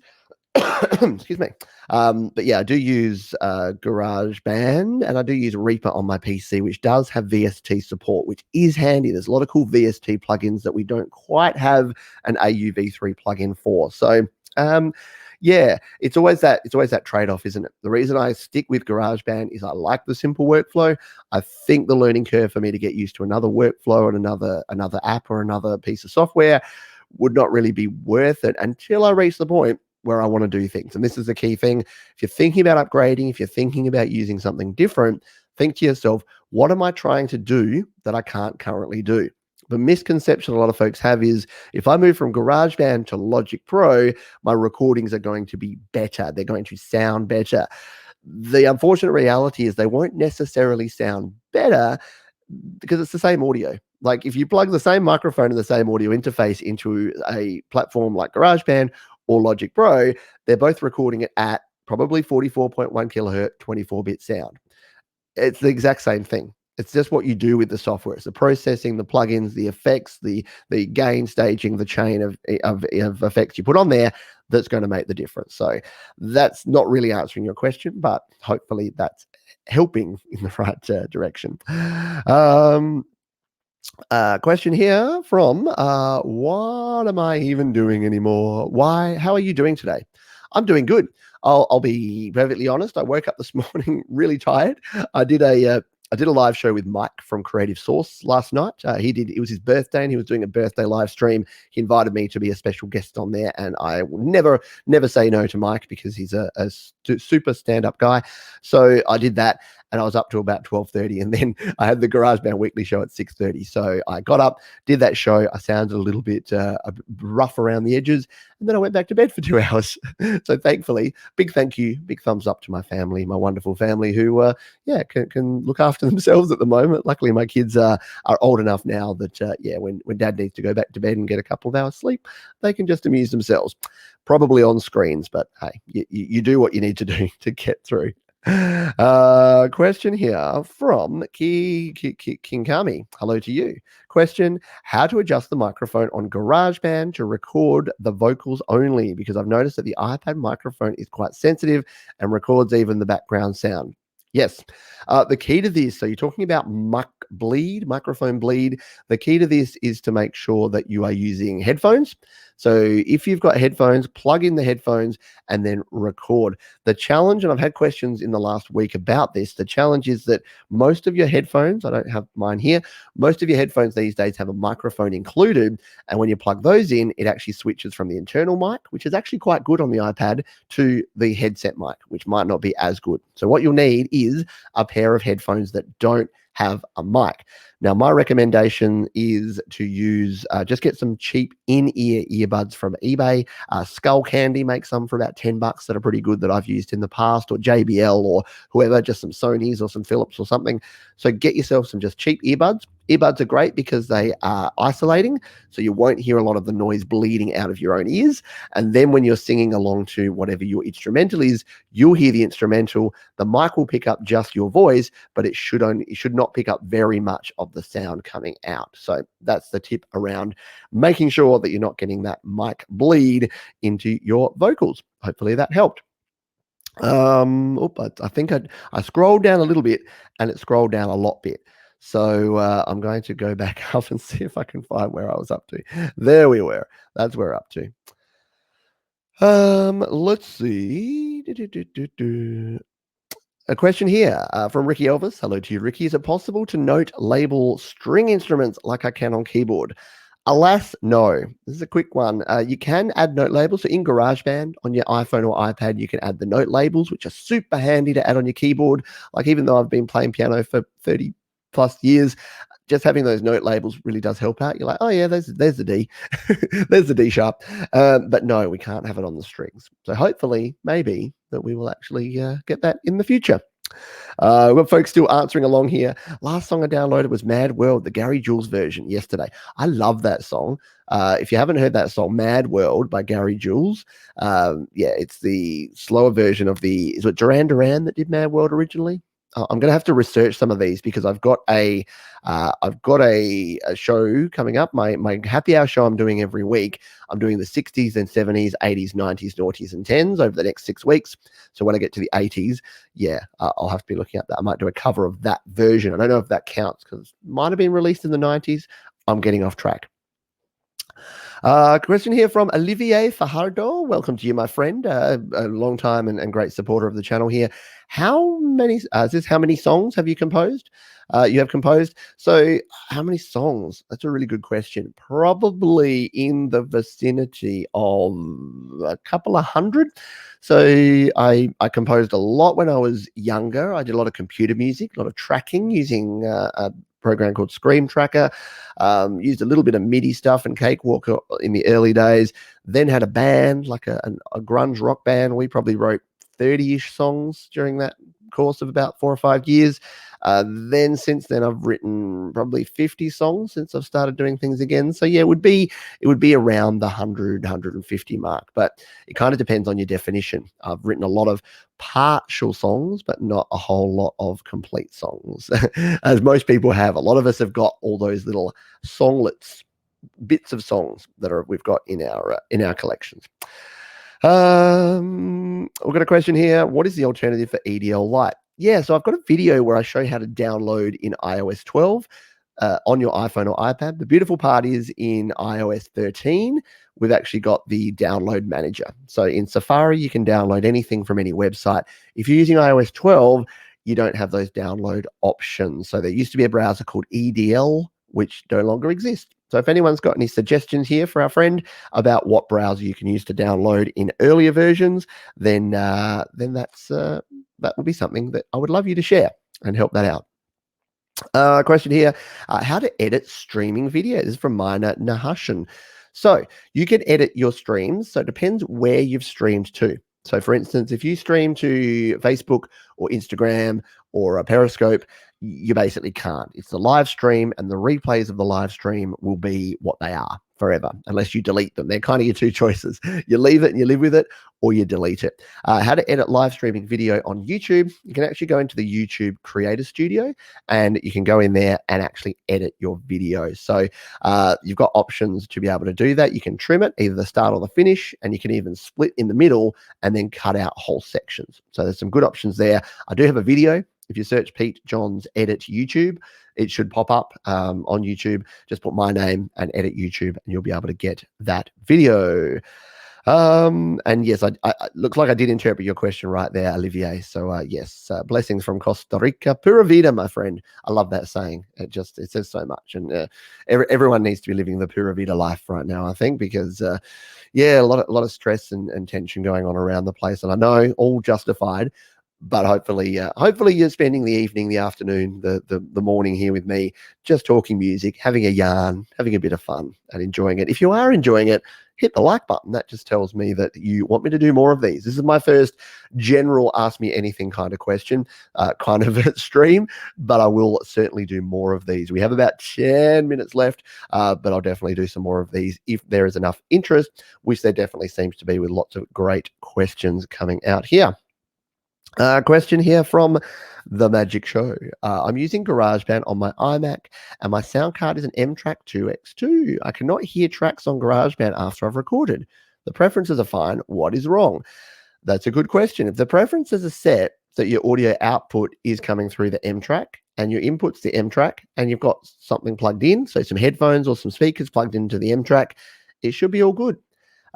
excuse me. But I do use GarageBand, and I do use Reaper on my PC, which does have VST support, which is handy. There's a lot of cool VST plugins that we don't quite have an AUV3 plugin for. So it's always that trade-off, isn't it? The reason I stick with GarageBand is I like the simple workflow. I think the learning curve for me to get used to another workflow and another app or another piece of software would not really be worth it until I reach the point where I want to do things. And this is the key thing. If you're thinking about upgrading, if you're thinking about using something different, think to yourself, what am I trying to do that I can't currently do? The misconception a lot of folks have is if I move from GarageBand to Logic Pro, my recordings are going to be better. They're going to sound better. The unfortunate reality is they won't necessarily sound better because it's the same audio. Like if you plug the same microphone and the same audio interface into a platform like GarageBand or Logic Pro, they're both recording it at probably 44.1 kilohertz, 24-bit sound. It's the exact same thing. It's just what you do with the software. It's the processing, the plugins, the effects, the gain staging, the chain of effects you put on there that's going to make the difference. So that's not really answering your question, but hopefully that's helping in the right direction. Question here from what am I even doing anymore? How are you doing today? I'm doing good. I'll be perfectly honest. I woke up this morning really tired. I did a I did a live show with Mike from Creative Source last night. It was his birthday and he was doing a birthday live stream. He invited me to be a special guest on there, and I will never say no to Mike because he's a super stand-up guy. So I did that, and I was up to about 12:30, and then I had the GarageBand weekly show at 6:30. So I got up, did that show. I sounded a little bit rough around the edges, and then I went back to bed for 2 hours. So thankfully, big thank you, big thumbs up to my family, my wonderful family who can look after themselves at the moment. Luckily, my kids are old enough now that when dad needs to go back to bed and get a couple of hours sleep, they can just amuse themselves, probably on screens. But hey, you do what you need to do to get through. Question here from Kinkami. Hello to you. Question: how to adjust the microphone on GarageBand to record the vocals only? Because I've noticed that the iPad microphone is quite sensitive and records even the background sound. Yes. The key to this, so you're talking about microphone bleed. The key to this is to make sure that you are using headphones. So if you've got headphones, plug in the headphones and then record. The challenge, and I've had questions in the last week about this, the challenge is that most of your headphones, I don't have mine here, most of your headphones these days have a microphone included. And when you plug those in, it actually switches from the internal mic, which is actually quite good on the iPad, to the headset mic, which might not be as good. So what you'll need is a pair of headphones that don't have a mic. Now, my recommendation is to use, just get some cheap in-ear earbuds from eBay. Skull Candy makes some for about $10 that are pretty good that I've used in the past, or JBL or whoever, just some Sonys or some Philips or something. So get yourself some just cheap earbuds. Earbuds are great because they are isolating, so you won't hear a lot of the noise bleeding out of your own ears. And then when you're singing along to whatever your instrumental is, you'll hear the instrumental. The mic will pick up just your voice, but it should not pick up very much of the sound coming out. So that's the tip around making sure that you're not getting that mic bleed into your vocals. Hopefully that helped. I think I scrolled down a little bit and it scrolled down a lot bit. So I'm going to go back up and see if I can find where I was up to. There we were. That's where we're up to. Let's see. A question here from Ricky Elvis. Hello to you, Ricky. Is it possible to note label string instruments like I can on keyboard? Alas, no. This is a quick one. You can add note labels. So in GarageBand on your iPhone or iPad, you can add the note labels, which are super handy to add on your keyboard. Like, even though I've been playing piano for 30 plus years, just having those note labels really does help out. You're like, oh yeah, there's the D, there's the D sharp. But no, we can't have it on the strings. So hopefully, maybe that we will actually get that in the future. We've got folks still answering along here. Last song I downloaded was Mad World, the Gary Jules version yesterday. I love that song. If you haven't heard that song, Mad World by Gary Jules, it's the slower version of is it Duran Duran that did Mad World originally? I'm going to have to research some of these because I've got a show coming up, my happy hour show I'm doing every week. I'm doing the 60s and 70s, 80s, 90s, noughties, and 10s over the next 6 weeks. So when I get to the 80s, I'll have to be looking at that. I might do a cover of that version. I don't know if that counts because it might have been released in the 90s. I'm getting off track. Question here from Olivier Fajardo. Welcome to you, my friend. A long time and great supporter of the channel here. How many songs have you composed? You have composed. So how many songs? That's a really good question. Probably in the vicinity of a couple of hundred. So I composed a lot when I was younger. I did a lot of computer music, a lot of tracking using a program called Scream Tracker. Used a little bit of MIDI stuff and Cakewalk in the early days. Then had a band, like a grunge rock band. We probably wrote 30-ish songs during that course of about 4 or 5 years. Then since then, I've written probably 50 songs since I've started doing things again. So yeah, it would be around the 150 mark, but it kind of depends on your definition. I've written a lot of partial songs, but not a whole lot of complete songs, as most people have. A lot of us have got all those little songlets, bits of songs that we've got in our collections. We've got a question here. What is the alternative for EDL Lite? Yeah, so I've got a video where I show you how to download in iOS 12 on your iPhone or iPad. The beautiful part is in iOS 13, we've actually got the download manager. So in Safari, you can download anything from any website. If you're using iOS 12, you don't have those download options. So there used to be a browser called EDL, which no longer exists. So if anyone's got any suggestions here for our friend about what browser you can use to download in earlier versions, then that's that would be something that I would love you to share and help that out. Question here, how to edit streaming video. This is from Minor Nahashan. So you can edit your streams. So it depends where you've streamed to. So for instance, if you stream to Facebook or Instagram or a Periscope, you basically can't. It's the live stream, and the replays of the live stream will be what they are forever, unless you delete them. They're kind of your two choices. You leave it and you live with it, or you delete it. How to edit live streaming video on YouTube. You can actually go into the YouTube Creator Studio, and you can go in there and actually edit your video. So you've got options to be able to do that. You can trim it, either the start or the finish, and you can even split in the middle and then cut out whole sections. So there's some good options there. I do have a video. If you search Pete Johns Edit YouTube, it should pop up on YouTube. Just put my name and Edit YouTube, and you'll be able to get that video. And yes, I looks like I did interpret your question right there, Olivier. So yes, blessings from Costa Rica. Pura vida, my friend. I love that saying. It says so much, and everyone needs to be living the Pura vida life right now, I think, because yeah, a lot of stress and tension going on around the place, and I know all justified. But hopefully you're spending the evening, the afternoon, the morning here with me, just talking music, having a yarn, having a bit of fun, and enjoying it. If you are enjoying it, hit the like button. That just tells me that you want me to do more of these. This is my first general Ask Me Anything kind of question, kind of stream, but I will certainly do more of these. We have about 10 minutes left, but I'll definitely do some more of these if there is enough interest, which there definitely seems to be with lots of great questions coming out here. Question here from The Magic Show. I'm using GarageBand on my iMac, and my sound card is an M-Track 2X2. I cannot hear tracks on GarageBand after I've recorded. The preferences are fine. What is wrong? That's a good question. If the preferences are set that your audio output is coming through the M-Track and your input's the M-Track, and you've got something plugged in, so some headphones or some speakers plugged into the M-Track, it should be all good.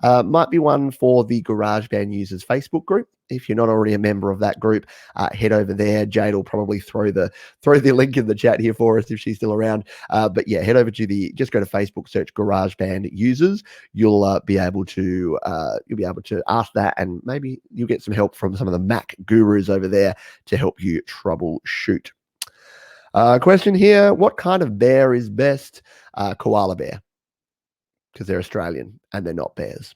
Might be one for the GarageBand users Facebook group. If you're not already a member of that group, head over there. Jade will probably throw the link in the chat here for us if she's still around. But yeah, head over to just go to Facebook, search GarageBand users. You'll be able to ask that, and maybe you'll get some help from some of the Mac gurus over there to help you troubleshoot. Question here: what kind of bear is best? Koala bear, because they're Australian and they're not bears.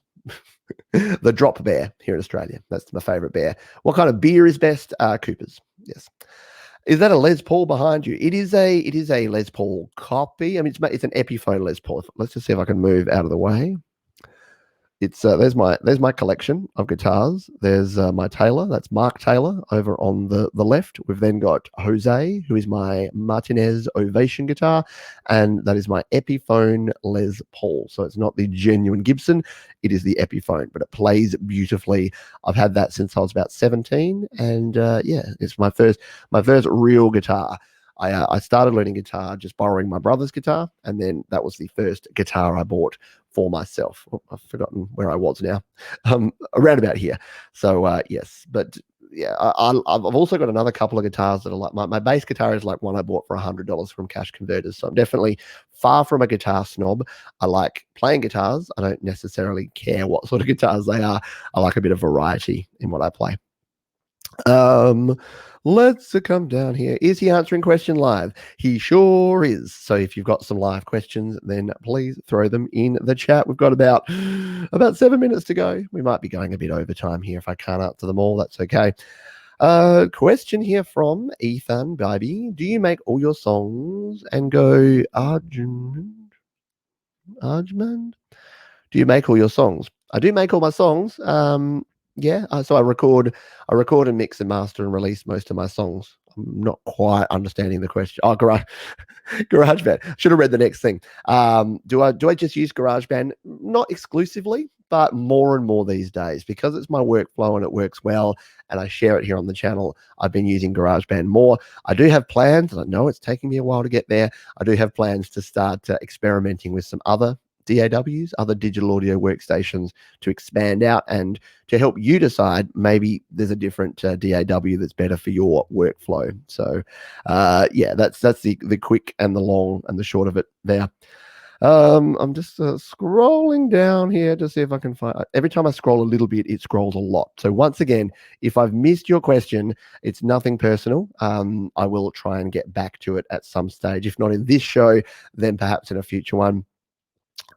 The drop bear here in Australia. That's my favorite bear. What kind of beer is best? Cooper's. Yes. Is that a Les Paul behind you? It is a Les Paul copy. I mean, it's an Epiphone Les Paul. Let's just see if I can move out of the way. It's there's my collection of guitars. There's my Taylor, that's Mark Taylor over on the left. We've then got Jose, who is my Martinez Ovation guitar, and that is my Epiphone Les Paul. So it's not the genuine Gibson, it is the Epiphone, but it plays beautifully. I've had that since I was about 17, and yeah, it's my first real guitar. I started learning guitar just borrowing my brother's guitar, and then that was the first guitar I bought for myself. Oh, I've forgotten where I was now, around about here. So yes, but yeah, I've also got another couple of guitars that are like my bass guitar is like one I bought for $100 from Cash Converters. So I'm definitely far from a guitar snob. I like playing guitars. I don't necessarily care what sort of guitars they are. I like a bit of variety in what I play. Let's come down here. Is he answering question live? He sure is. So if you've got some live questions, then please throw them in the chat. We've got about 7 minutes to go. We might be going a bit over time here. If I can't answer them all, that's okay. Question here from Ethan Baby. Do you make all your songs and go Arjman? Do you make all your songs? I do make all my songs. Yeah, so I record and mix and master and release most of my songs. I'm not quite understanding the question. Oh, GarageBand. Should have read the next thing. Do I just use GarageBand? Not exclusively, but more and more these days, because it's my workflow and it works well, and I share it here on the channel. I've been using GarageBand more. I do have plans, and I know it's taking me a while to get there. I do have plans to start experimenting with some other DAWs, other digital audio workstations, to expand out and to help you decide maybe there's a different DAW that's better for your workflow. So yeah, that's the quick and the long and the short of it there. I'm just scrolling down here to see if I can find. Every time I scroll a little bit, it scrolls a lot. So once again, if I've missed your question, it's nothing personal. I will try and get back to it at some stage. If not in this show, then perhaps in a future one.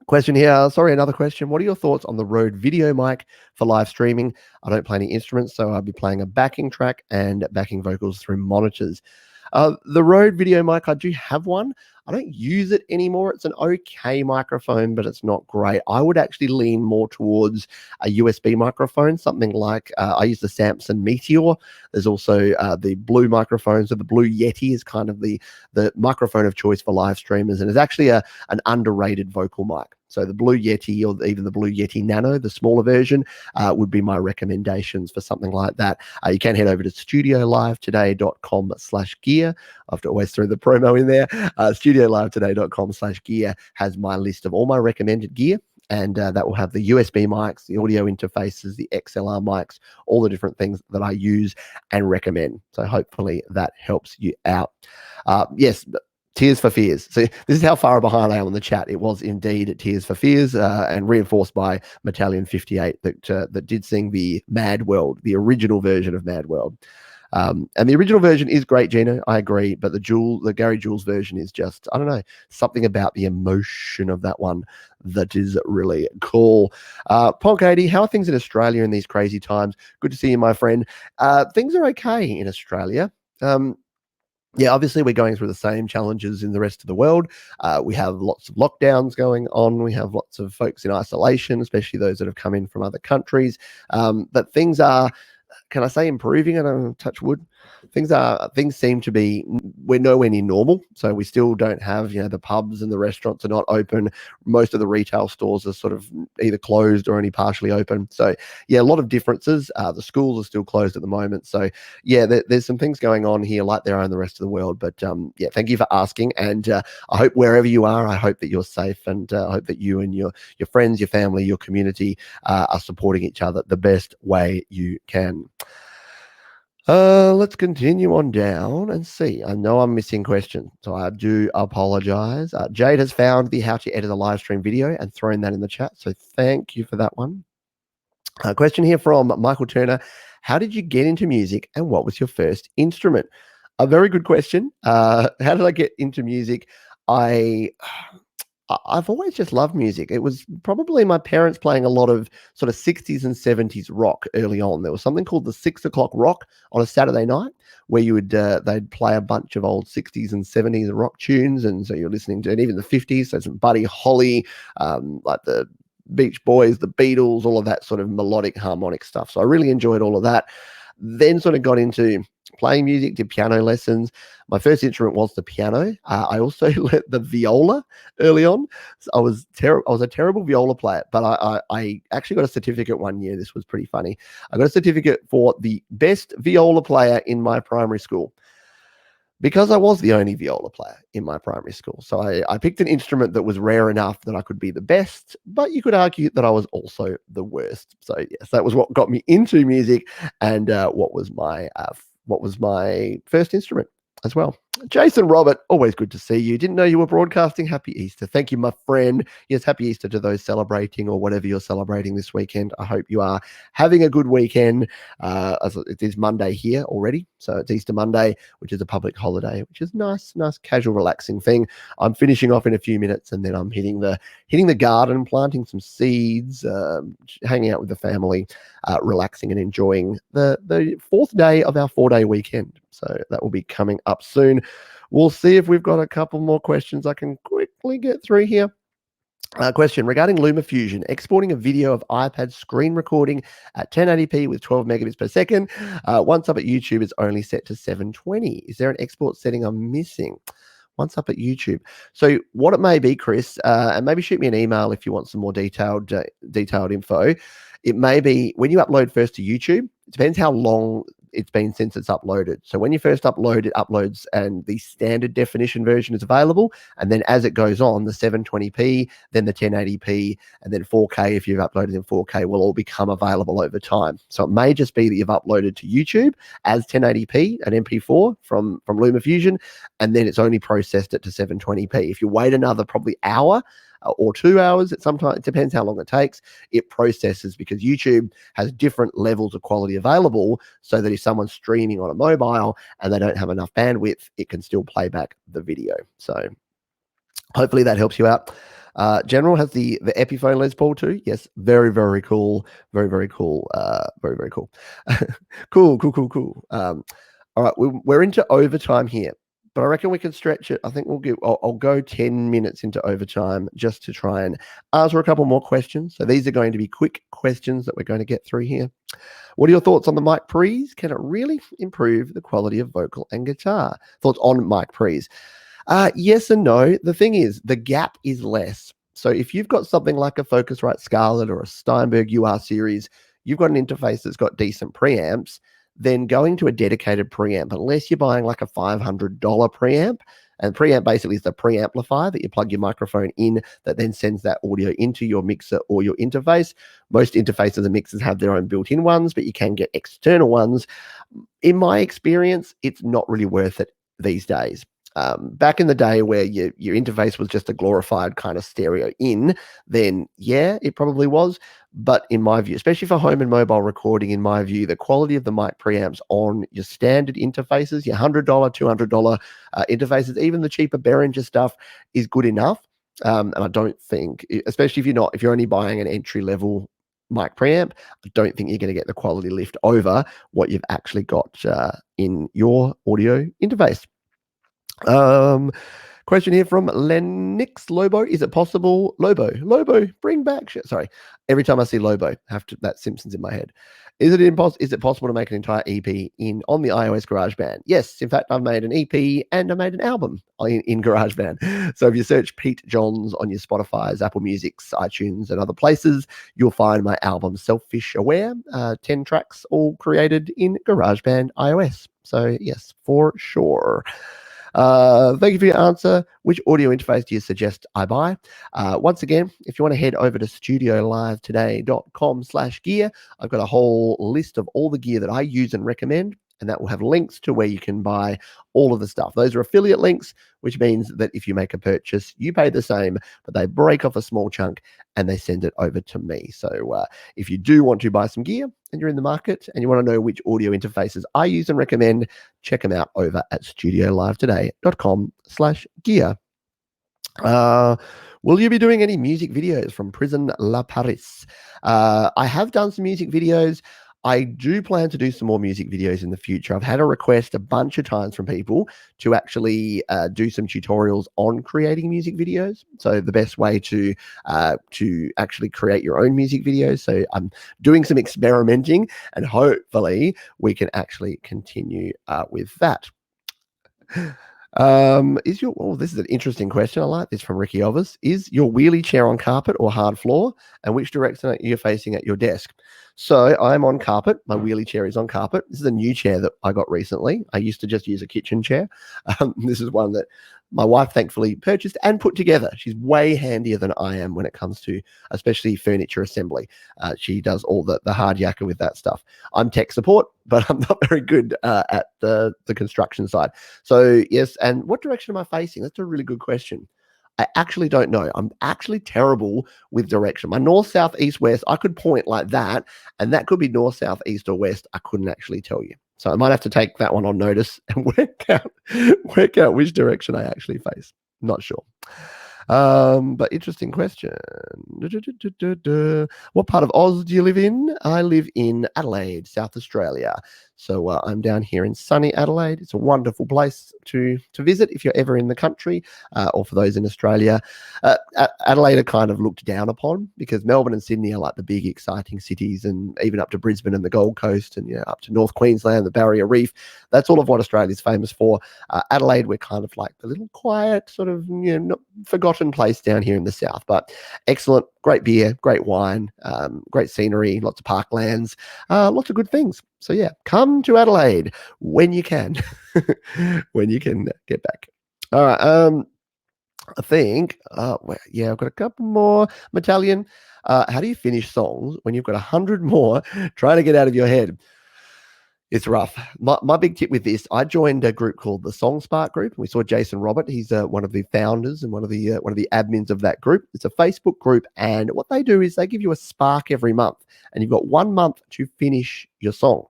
Question here. Sorry, another question. What are your thoughts on the Rode VideoMic for live streaming? I don't play any instruments, so I'll be playing a backing track and backing vocals through monitors. The Rode VideoMic, I do have one. I don't use it anymore. It's an okay microphone, but it's not great. I would actually lean more towards a USB microphone, something like I use the Samson Meteor. There's also the Blue microphone. So the Blue Yeti is kind of the microphone of choice for live streamers, and it's actually an underrated vocal mic. So the Blue Yeti or even the Blue Yeti Nano, the smaller version, would be my recommendations for something like that. You can head over to studiolivetoday.com/gear. I have to always throw the promo in there. Studiolivetoday.com/gear has my list of all my recommended gear. And that will have the USB mics, the audio interfaces, the XLR mics, all the different things that I use and recommend. So hopefully that helps you out. Yes, Tears for Fears. So this is how far behind I am on the chat. It was indeed Tears for Fears, and reinforced by Metallion 58 that did sing the Mad World, the original version of Mad World. And the original version is great, Gina. I agree, but the Gary Jules version is just, I don't know, something about the emotion of that one that is really cool. Ponk 80, how are things in Australia in these crazy times? Good to see you, my friend. Things are okay in Australia. Yeah, obviously we're going through the same challenges in the rest of the world. We have lots of lockdowns going on. We have lots of folks in isolation, especially those that have come in from other countries. But things are, can I say, improving? I don't touch wood. Things seem to be, we're nowhere near normal. So we still don't have, the pubs and the restaurants are not open. Most of the retail stores are sort of either closed or only partially open. So yeah, a lot of differences. The schools are still closed at the moment. So yeah, there's some things going on here like there are in the rest of the world. But yeah, thank you for asking. And I hope wherever you are, I hope that you're safe, and I hope that you and your friends, your family, your community are supporting each other the best way you can. Let's continue on down and see. I know I'm missing questions, so I do apologize. Jade has found the how to edit a live stream video and thrown that in the chat, so thank you for that one. Question here from Michael Turner. How did you get into music and what was your first instrument? A very good question. How did I get into music? I've always just loved music. It was probably my parents playing a lot of sort of 60s and 70s rock early on. There was something called the 6 o'clock rock on a Saturday night where you would they'd play a bunch of old 60s and 70s rock tunes. And so you're listening to, and even the 50s, so some Buddy Holly, like the Beach Boys, the Beatles, all of that sort of melodic harmonic stuff. So I really enjoyed all of that. Then sort of got into playing music, did piano lessons. My first instrument was the piano. I also learnt the viola early on. So I was a terrible viola player, but I actually got a certificate one year. This was pretty funny. I got a certificate for the best viola player in my primary school, because I was the only viola player in my primary school. So I picked an instrument that was rare enough that I could be the best, but you could argue that I was also the worst. So yes, that was what got me into music, and what was my first instrument as well. Jason Robert, always good to see you. Didn't know you were broadcasting. Happy Easter. Thank you, my friend. Yes, happy Easter to those celebrating or whatever you're celebrating this weekend. I hope you are having a good weekend. As it is Monday here already. So it's Easter Monday, which is a public holiday, which is nice, casual, relaxing thing. I'm finishing off in a few minutes, and then I'm hitting the garden, planting some seeds, hanging out with the family, relaxing and enjoying the fourth day of our 4-day weekend. So that will be coming up soon. We'll see if we've got a couple more questions I can quickly get through here. Question regarding Luma Fusion, exporting a video of iPad screen recording at 1080p with 12 megabits per second. Once up at YouTube, it's only set to 720. Is there an export setting I'm missing? Once up at YouTube. So what it may be, Chris, and maybe shoot me an email if you want some more detailed info. It may be when you upload first to YouTube, it depends how long it's been since it's uploaded. So when you first upload, it uploads and the standard definition version is available. And then as it goes on, the 720p, then the 1080p, and then 4K, if you've uploaded in 4K, will all become available over time. So it may just be that you've uploaded to YouTube as 1080p, an MP4 from Luma Fusion, and then it's only processed it to 720p. If you wait another probably hour or 2 hours, it depends how long it takes, it processes, because YouTube has different levels of quality available, so that if someone's streaming on a mobile and they don't have enough bandwidth, it can still play back the video. So hopefully that helps you out. General has the Epiphone Les Paul too. Yes, very, very cool. Very, very cool. Very, very cool. Cool. All right, we're into overtime here, but I reckon we can stretch it. I think I'll go 10 minutes into overtime just to try and answer a couple more questions. So these are going to be quick questions that we're going to get through here. What are your thoughts on the mic pre's? Can it really improve the quality of vocal and guitar? Thoughts on mic pre's? Yes and no. The thing is, the gap is less. So if you've got something like a Focusrite Scarlett or a Steinberg UR series, you've got an interface that's got decent preamps, then going to a dedicated preamp, unless you're buying like a $500 preamp, and preamp basically is the preamplifier that you plug your microphone in that then sends that audio into your mixer or your interface. Most interfaces and mixers have their own built-in ones, but you can get external ones. In my experience, it's not really worth it these days. Back in the day where your interface was just a glorified kind of stereo in, then yeah, it probably was. But in my view, especially for home and mobile recording, in my view, the quality of the mic preamps on your standard interfaces, your $100, $200 interfaces, even the cheaper Behringer stuff is good enough. And I don't think, especially if you're only buying an entry level mic preamp, I don't think you're going to get the quality lift over what you've actually got in your audio interface. Question here from Lennox Lobo. Is it possible? Lobo, bring back shit. Sorry. Every time I see Lobo, that Simpsons in my head. Is it possible to make an entire EP on the iOS GarageBand? Yes. In fact, I've made an EP and I made an album in GarageBand. So if you search Pete Johns on your Spotify's, Apple Music's, iTunes, and other places, you'll find my album Selfish Aware, 10 tracks, all created in GarageBand iOS. So yes, for sure. Thank you for your answer. Which audio interface do you suggest I buy? Once again, if you want to head over to studiolivetoday.com/gear, I've got a whole list of all the gear that I use and recommend, and that will have links to where you can buy all of the stuff. Those are affiliate links, which means that if you make a purchase, you pay the same, but they break off a small chunk and they send it over to me. So if you do want to buy some gear and you're in the market and you want to know which audio interfaces I use and recommend, check them out over at studiolivetoday.com/gear. Will you be doing any music videos from Prison La Paris? I have done some music videos. I do plan to do some more music videos in the future. I've had a request a bunch of times from people to actually do some tutorials on creating music videos. So the best way to actually create your own music videos. So I'm doing some experimenting, and hopefully we can actually continue with that. This is an interesting question. I like this from Ricky Overs. Is your wheelie chair on carpet or hard floor? And which direction are you facing at your desk? So I'm on carpet. My wheelie chair is on carpet. This is a new chair that I got recently. I used to just use a kitchen chair. This is one that my wife thankfully purchased and put together. She's way handier than I am when it comes to especially furniture assembly. She does all the hard yakka with that stuff. I'm tech support, but I'm not very good at the construction side. So yes, and what direction am I facing? That's a really good question. I actually don't know. I'm actually terrible with direction. My north, south, east, west, I could point like that, and that could be north, south, east, or west. I couldn't actually tell you. So I might have to take that one on notice and work out which direction I actually face. Not sure. But interesting question. What part of Oz do you live in? I live in Adelaide, South Australia. So I'm down here in sunny Adelaide. It's a wonderful place to visit if you're ever in the country, or for those in Australia. Adelaide are kind of looked down upon because Melbourne and Sydney are like the big exciting cities, and even up to Brisbane and the Gold Coast, and up to North Queensland, the Barrier Reef. That's all of what Australia's famous for. Adelaide, we're kind of like the little quiet sort of not forgotten place down here in the south, but excellent, great beer, great wine, great scenery, lots of parklands, lots of good things. So yeah, can't come to Adelaide when you can, when you can get back. All right. I think, yeah, I've got a couple more. Metallion, how do you finish songs when you've got 100 more trying to get out of your head? It's rough. My big tip with this, I joined a group called the Song Spark group. We saw Jason Robert. He's one of the founders and one of the admins of that group. It's a Facebook group, and what they do is they give you a spark every month, and you've got 1 month to finish your song.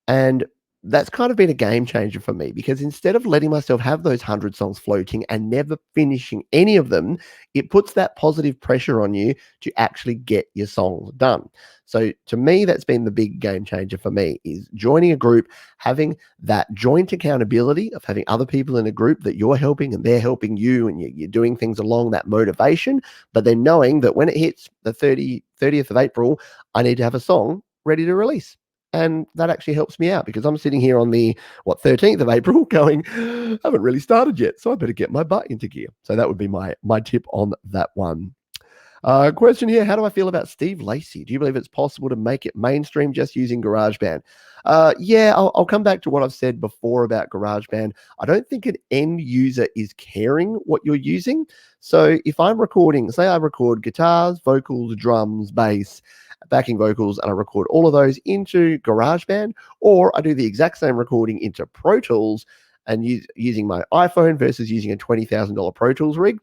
And that's kind of been a game changer for me because instead of letting myself have those 100 songs floating and never finishing any of them, it puts that positive pressure on you to actually get your songs done. So to me, that's been the big game changer for me is joining a group, having that joint accountability of having other people in a group that you're helping and they're helping you and you're doing things along that motivation, but then knowing that when it hits the 30th of April, I need to have a song ready to release. And that actually helps me out because I'm sitting here on the 13th of April going, I haven't really started yet, so I better get my butt into gear. So that would be my tip on that one. Question here, how do I feel about Steve Lacy? Do you believe it's possible to make it mainstream just using GarageBand? Yeah, I'll come back to what I've said before about GarageBand. I don't think an end user is caring what you're using. So if I'm recording, say I record guitars, vocals, drums, bass, backing vocals, and I record all of those into GarageBand, or I do the exact same recording into Pro Tools and using my iPhone versus using a $20,000 Pro Tools rig.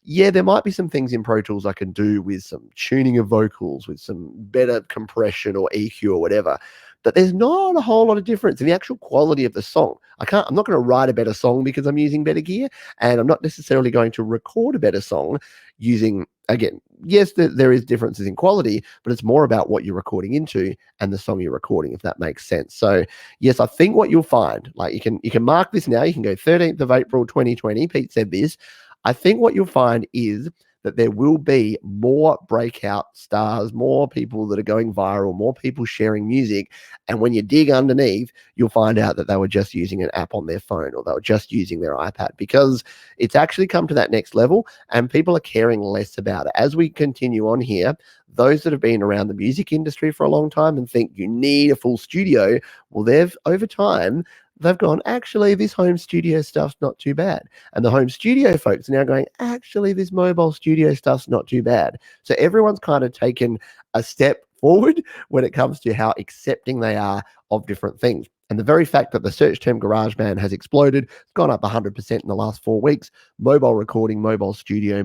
Yeah, there might be some things in Pro Tools I can do with some tuning of vocals, with some better compression or EQ or whatever. But there's not a whole lot of difference in the actual quality of the song. I'm not going to write a better song because I'm using better gear, and I'm not necessarily going to record a better song using, again, yes, there is differences in quality, but it's more about what you're recording into and the song you're recording, if that makes sense. So yes, I think what you'll find, like you can mark this now, you can go 13th of April, 2020. Pete said this. I think what you'll find is that there will be more breakout stars, more people that are going viral, more people sharing music. And when you dig underneath, you'll find out that they were just using an app on their phone or they were just using their iPad because it's actually come to that next level and people are caring less about it. As we continue on here, those that have been around the music industry for a long time and think you need a full studio, well, over time, they've gone, actually, this home studio stuff's not too bad. And the home studio folks are now going, actually, this mobile studio stuff's not too bad. So everyone's kind of taken a step forward when it comes to how accepting they are of different things. And the very fact that the search term GarageBand has exploded, it's gone up 100% in the last 4 weeks. Mobile recording, mobile studio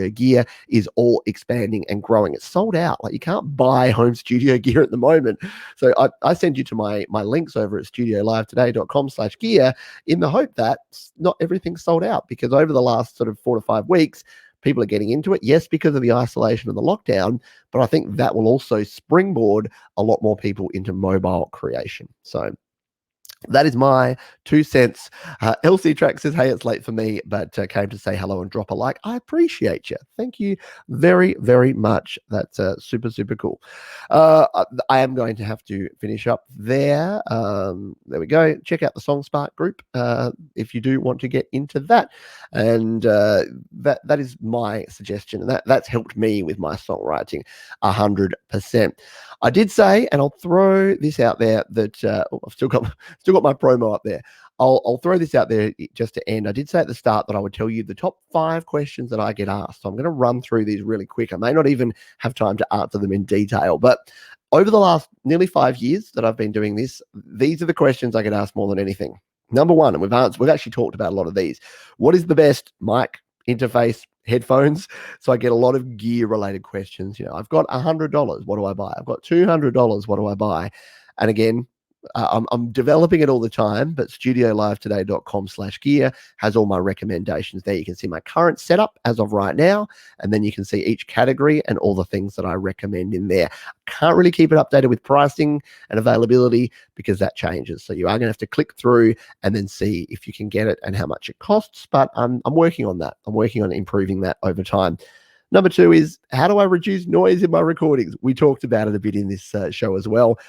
gear is all expanding and growing. It's sold out. Like you can't buy home studio gear at the moment. So I send you to my links over at studiolivetoday.com/gear in the hope that not everything's sold out because over the last sort of 4 to 5 weeks, people are getting into it. Yes, because of the isolation and the lockdown, but I think that will also springboard a lot more people into mobile creation. So that is my 2 cents. LC Track says, hey, it's late for me, but came to say hello and drop a like. I appreciate you. Thank you very, very much. That's super, super cool. I am going to have to finish up there. There we go. Check out the Song Spark group if you do want to get into that. And that is my suggestion. And that's helped me with my songwriting 100%. I did say, and I'll throw this out there that I've still got my promo up there. I'll throw this out there just to end. I did say at the start that I would tell you the top 5 questions that I get asked. So I'm going to run through these really quick. I may not even have time to answer them in detail, but over the last nearly 5 years that I've been doing this, these are the questions I get asked more than anything. Number one, and we've actually talked about a lot of these. What is the best mic, interface, headphones? So I get a lot of gear related questions. You know, I've got $100. What do I buy? I've got $200. What do I buy? And again, I'm developing it all the time, but studiolivetoday.com/gear has all my recommendations there. You can see my current setup as of right now, and then you can see each category and all the things that I recommend in there. Can't really keep it updated with pricing and availability because that changes. So you are going to have to click through and then see if you can get it and how much it costs. But I'm working on that. I'm working on improving that over time. Number 2 is, how do I reduce noise in my recordings? We talked about it a bit in this show as well.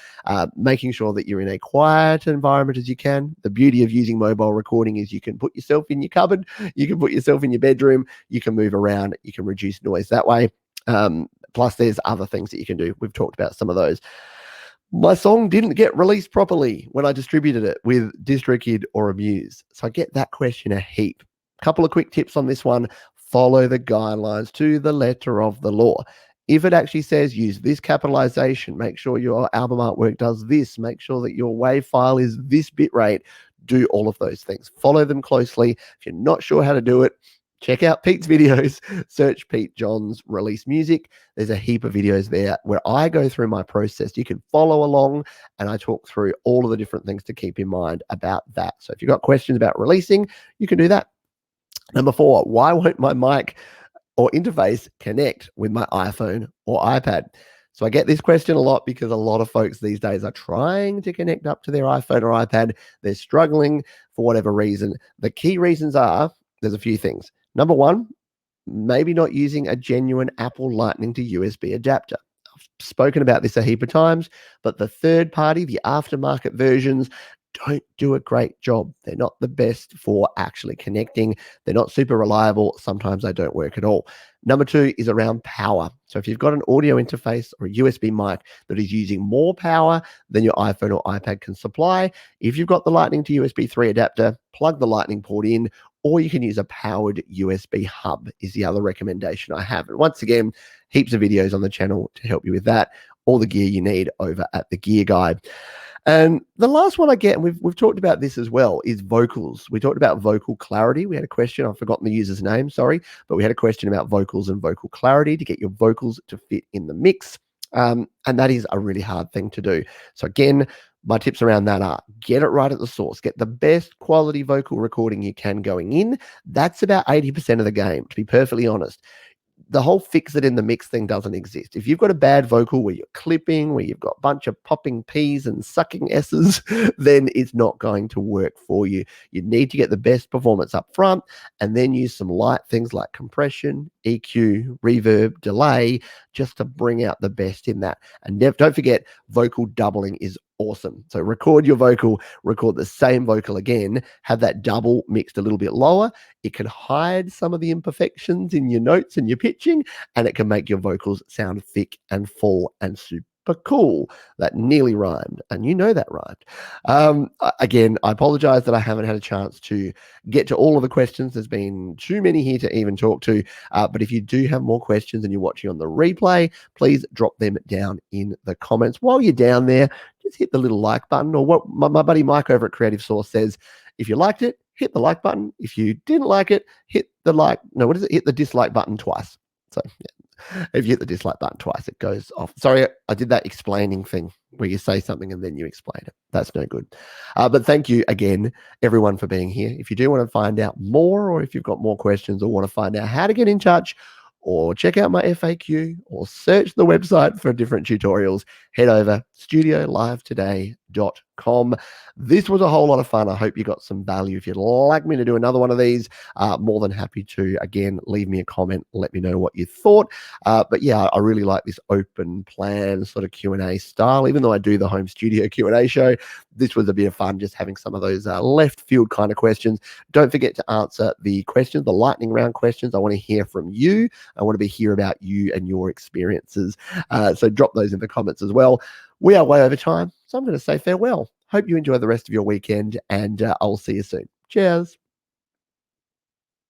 Making sure that you're in a quiet environment as you can. The beauty of using mobile recording is you can put yourself in your cupboard, you can put yourself in your bedroom, you can move around, you can reduce noise that way. Plus, there's other things that you can do. We've talked about some of those. My song didn't get released properly when I distributed it with DistroKid or Amuse. So I get that question a heap. Couple of quick tips on this one. Follow the guidelines to the letter of the law. If it actually says use this capitalization, make sure your album artwork does this, make sure that your WAV file is this bit rate, do all of those things. Follow them closely. If you're not sure how to do it, check out Pete's videos. Search Pete Johns Release Music. There's a heap of videos there where I go through my process. You can follow along and I talk through all of the different things to keep in mind about that. So if you've got questions about releasing, you can do that. Number 4, why won't my mic or interface connect with my iPhone or iPad? So I get this question a lot because a lot of folks these days are trying to connect up to their iPhone or iPad. They're struggling for whatever reason. The key reasons are, there's a few things. Number 1, maybe not using a genuine Apple Lightning to USB adapter. I've spoken about this a heap of times, but the third party, the aftermarket versions, don't do a great job. They're not the best for actually connecting. They're not super reliable. Sometimes they don't work at all. Number 2 is around power. So if you've got an audio interface or a USB mic that is using more power than your iPhone or iPad can supply, if you've got the Lightning to USB 3 adapter, plug the Lightning port in, or you can use a powered USB hub is the other recommendation I have. And once again, heaps of videos on the channel to help you with that. All the gear you need over at the Gear Guide. And the last one I get, and we've talked about this as well, is vocals. We talked about vocal clarity. We had a question, I've forgotten the user's name, sorry, but we had a question about vocals and vocal clarity to get your vocals to fit in the mix. And that is a really hard thing to do. So again, my tips around that are get it right at the source. Get the best quality vocal recording you can going in. That's about 80% of the game, to be perfectly honest. The whole fix it in the mix thing doesn't exist. If you've got a bad vocal where you're clipping, where you've got a bunch of popping P's and sucking S's, then it's not going to work for you. You need to get the best performance up front and then use some light things like compression, EQ, reverb, delay, just to bring out the best in that. And don't forget, vocal doubling is awesome. So record your vocal, record the same vocal again, have that double mixed a little bit lower. It can hide some of the imperfections in your notes and your pitching, and it can make your vocals sound thick and full and super cool. That nearly rhymed, and you know that rhymed. Again, I apologize that I haven't had a chance to get to all of the questions. There's been too many here to even talk to, but if you do have more questions and you're watching on the replay, please drop them down in the comments. While you're down there, just hit the little like button, or what my buddy Mike over at Creative Source says, if you liked it, hit the like button. If you didn't like it, hit the dislike button twice. So yeah, if you hit the dislike button twice, it goes off. Sorry, I did that explaining thing where you say something and then you explain it. That's no good. But thank you again, everyone, for being here. If you do want to find out more, or if you've got more questions or want to find out how to get in touch, or check out my FAQ, or search the website for different tutorials, head over studiolivetoday.com. This was a whole lot of fun. I hope you got some value. If you'd like me to do another one of these, more than happy to. Again, leave me a comment, let me know what you thought. But yeah, I really like this open plan sort of Q&A style. Even though I do the home studio Q&A show, this was a bit of fun just having some of those left field kind of questions. Don't forget to answer the questions, the lightning round questions. I want to hear from you. I want to hear about you and your experiences. So drop those in the comments as well. We are way over time, so I'm going to say farewell. Hope you enjoy the rest of your weekend, and I'll see you soon. Cheers.